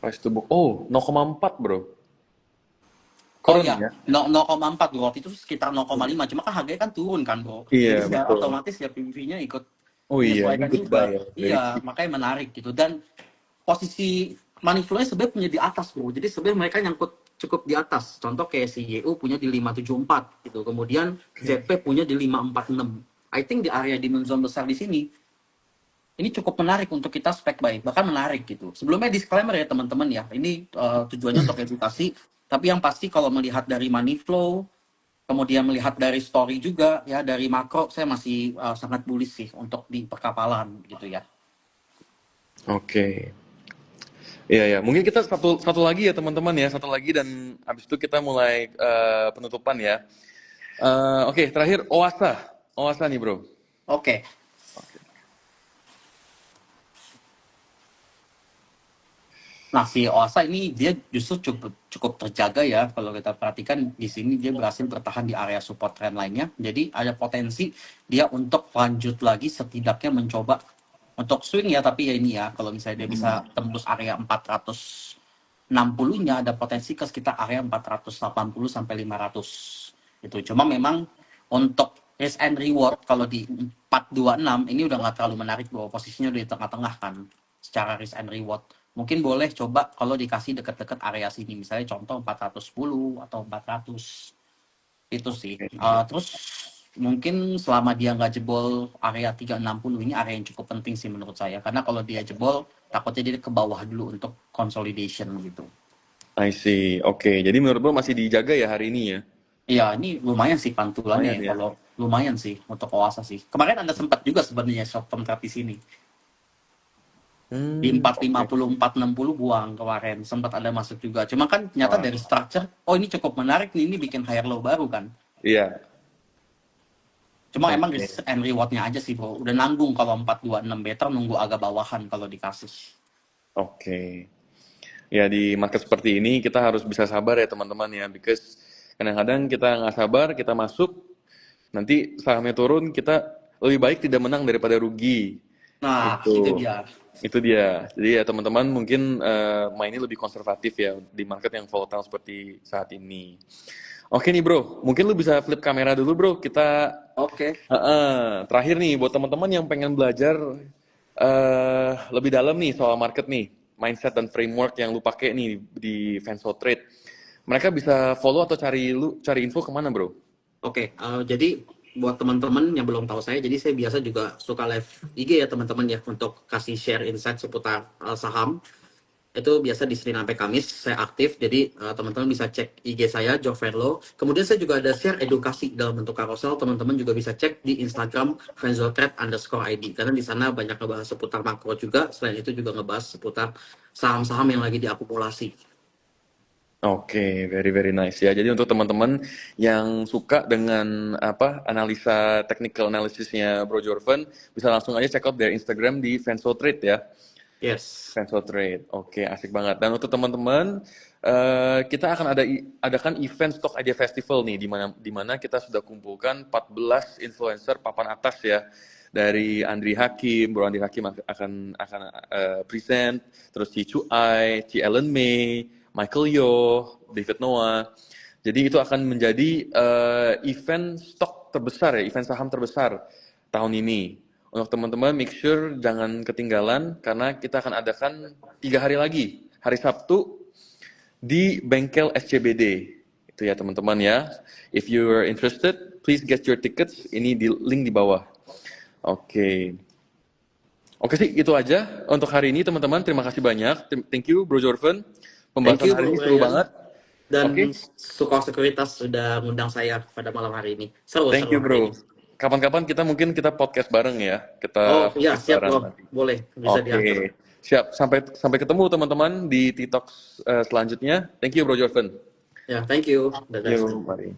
Price to book. Oh, 0,4 bro. oh Turun ya, ya? 0,4 bro, waktu itu sekitar 0,5, cuma kan harganya kan turun kan bro. Iya, Jadi ya betul. otomatis ya PBV-nya ikut Oh iya, ini menyesuaikan good buy juga. ya. Dari Iya, makanya menarik gitu. Dan posisi money flow-nya sebenarnya punya di atas bro. Jadi sebenarnya mereka nyangkut cukup di atas. Contoh kayak si YU punya di 574 gitu. Kemudian Oke. ZP punya di 546. I think di area dimension besar di sini ini cukup menarik untuk kita spek buy, bahkan menarik gitu. Sebelumnya disclaimer ya teman-teman ya, ini tujuannya untuk edukasi, tapi yang pasti kalau melihat dari money flow, kemudian melihat dari story juga ya, dari makro, saya masih sangat bullish sih untuk di perkapalan gitu ya. Oke. Iya ya, mungkin kita satu satu lagi ya teman-teman ya, satu lagi dan habis itu kita mulai penutupan ya. Oke, terakhir Oasa. Oasa nih, Bro. Oke. Nah, si Oasa ini dia justru cukup cukup terjaga ya, kalau kita perhatikan di sini dia berhasil bertahan di area support trend lainnya. Jadi ada potensi dia untuk lanjut lagi, setidaknya mencoba untuk swing ya, tapi ya ini ya, kalau misalnya dia bisa tembus area 460-nya, ada potensi ke sekitar area 480 sampai 500. Itu cuma memang untuk risk and reward kalau di 426 ini udah nggak terlalu menarik bahwa posisinya udah di tengah-tengah kan secara risk and reward. Mungkin boleh coba kalau dikasih deket-deket area sini, misalnya contoh 410 atau 400, itu sih. Terus mungkin selama dia nggak jebol area 360, ini area yang cukup penting sih menurut saya, karena kalau dia jebol takutnya dia ke bawah dulu untuk consolidation gitu. I see. Oke, jadi menurut Bro masih dijaga ya hari ini ya? Iya, ini lumayan sih pantulannya Lumayan ya, ya. kalau lumayan sih untuk Oasa sih. Kemarin Anda sempat juga sebenarnya short term trade di sini. Di Oke. 450, 460 buang kemarin. Sempat ada masuk juga. Cuma kan ternyata Wah, dari structure, oh ini cukup menarik nih, ini bikin higher low baru kan. iya. Cuma emang Oke. risk and reward-nya aja sih bro. Udah nanggung kalau 426, better nunggu agak bawahan kalau dikasih. Oke. Ya di market seperti ini kita harus bisa sabar ya teman-teman ya, because kadang-kadang kita nggak sabar, kita masuk, nanti sahamnya turun, kita lebih baik tidak menang daripada rugi. Nah, itu Itu. dia. Itu dia. Jadi ya teman-teman mungkin mainnya lebih konservatif ya di market yang volatile seperti saat ini. Oke nih bro, mungkin lu bisa flip kamera dulu bro. Kita Oke. terakhir nih buat teman-teman yang pengen belajar lebih dalam nih soal market nih, mindset dan framework yang lu pakai nih di Venso Trade. Mereka bisa follow atau cari info kemana bro? Oke, jadi buat teman-teman yang belum tahu saya, jadi saya biasa juga suka live IG ya teman-teman ya, untuk kasih share insight seputar saham. Itu biasa di Senin sampai Kamis saya aktif, jadi teman-teman bisa cek IG saya, Joe Verlo. Kemudian saya juga ada share edukasi dalam bentuk carousel, teman-teman juga bisa cek di Instagram @frenzotrade_id, karena di sana banyak ngebahas seputar makro juga, selain itu juga ngebahas seputar saham-saham yang lagi diakumulasi. Oke, very very nice ya. Jadi untuk teman-teman yang suka dengan apa analisa technical analysisnya Bro Jorvan, bisa langsung aja check out their Instagram di Venso Trade ya. Yes. Transfer trade. Oke, asik banget. Dan untuk teman-teman, kita akan adakan event Stock Idea Festival nih, di mana kita sudah kumpulkan 14 influencer papan atas ya. Dari Andri Hakim, Bro Andri Hakim akan present, terus Ci Chuai, Ci Ellen May, Michael Yo, David Noah. Jadi itu akan menjadi event stok terbesar ya, event saham terbesar tahun ini. Untuk teman-teman, make sure jangan ketinggalan karena kita akan adakan 3 hari lagi, hari Sabtu di bengkel SCBD. Itu ya teman-teman ya. If you are interested, please get your tickets. Ini di link di bawah. Oke. Oke sih, itu aja untuk hari ini teman-teman. Terima kasih banyak. Thank you Bro Jorven. Thank Pembahasan you hari Bro ini seru Brian. banget. Dan Oke. Sukor Sekuritas sudah ngundang saya pada malam hari ini. Thank you Seru hari Bro. ini. Kapan-kapan kita podcast bareng ya. Oh Kita iya, podcast siap bareng Bro. nanti. Boleh, bisa diatur. Oke. Siap. Sampai ketemu teman-teman di TikTok selanjutnya. Thank you Bro Jorven. Ya, thank you. Yo, mari.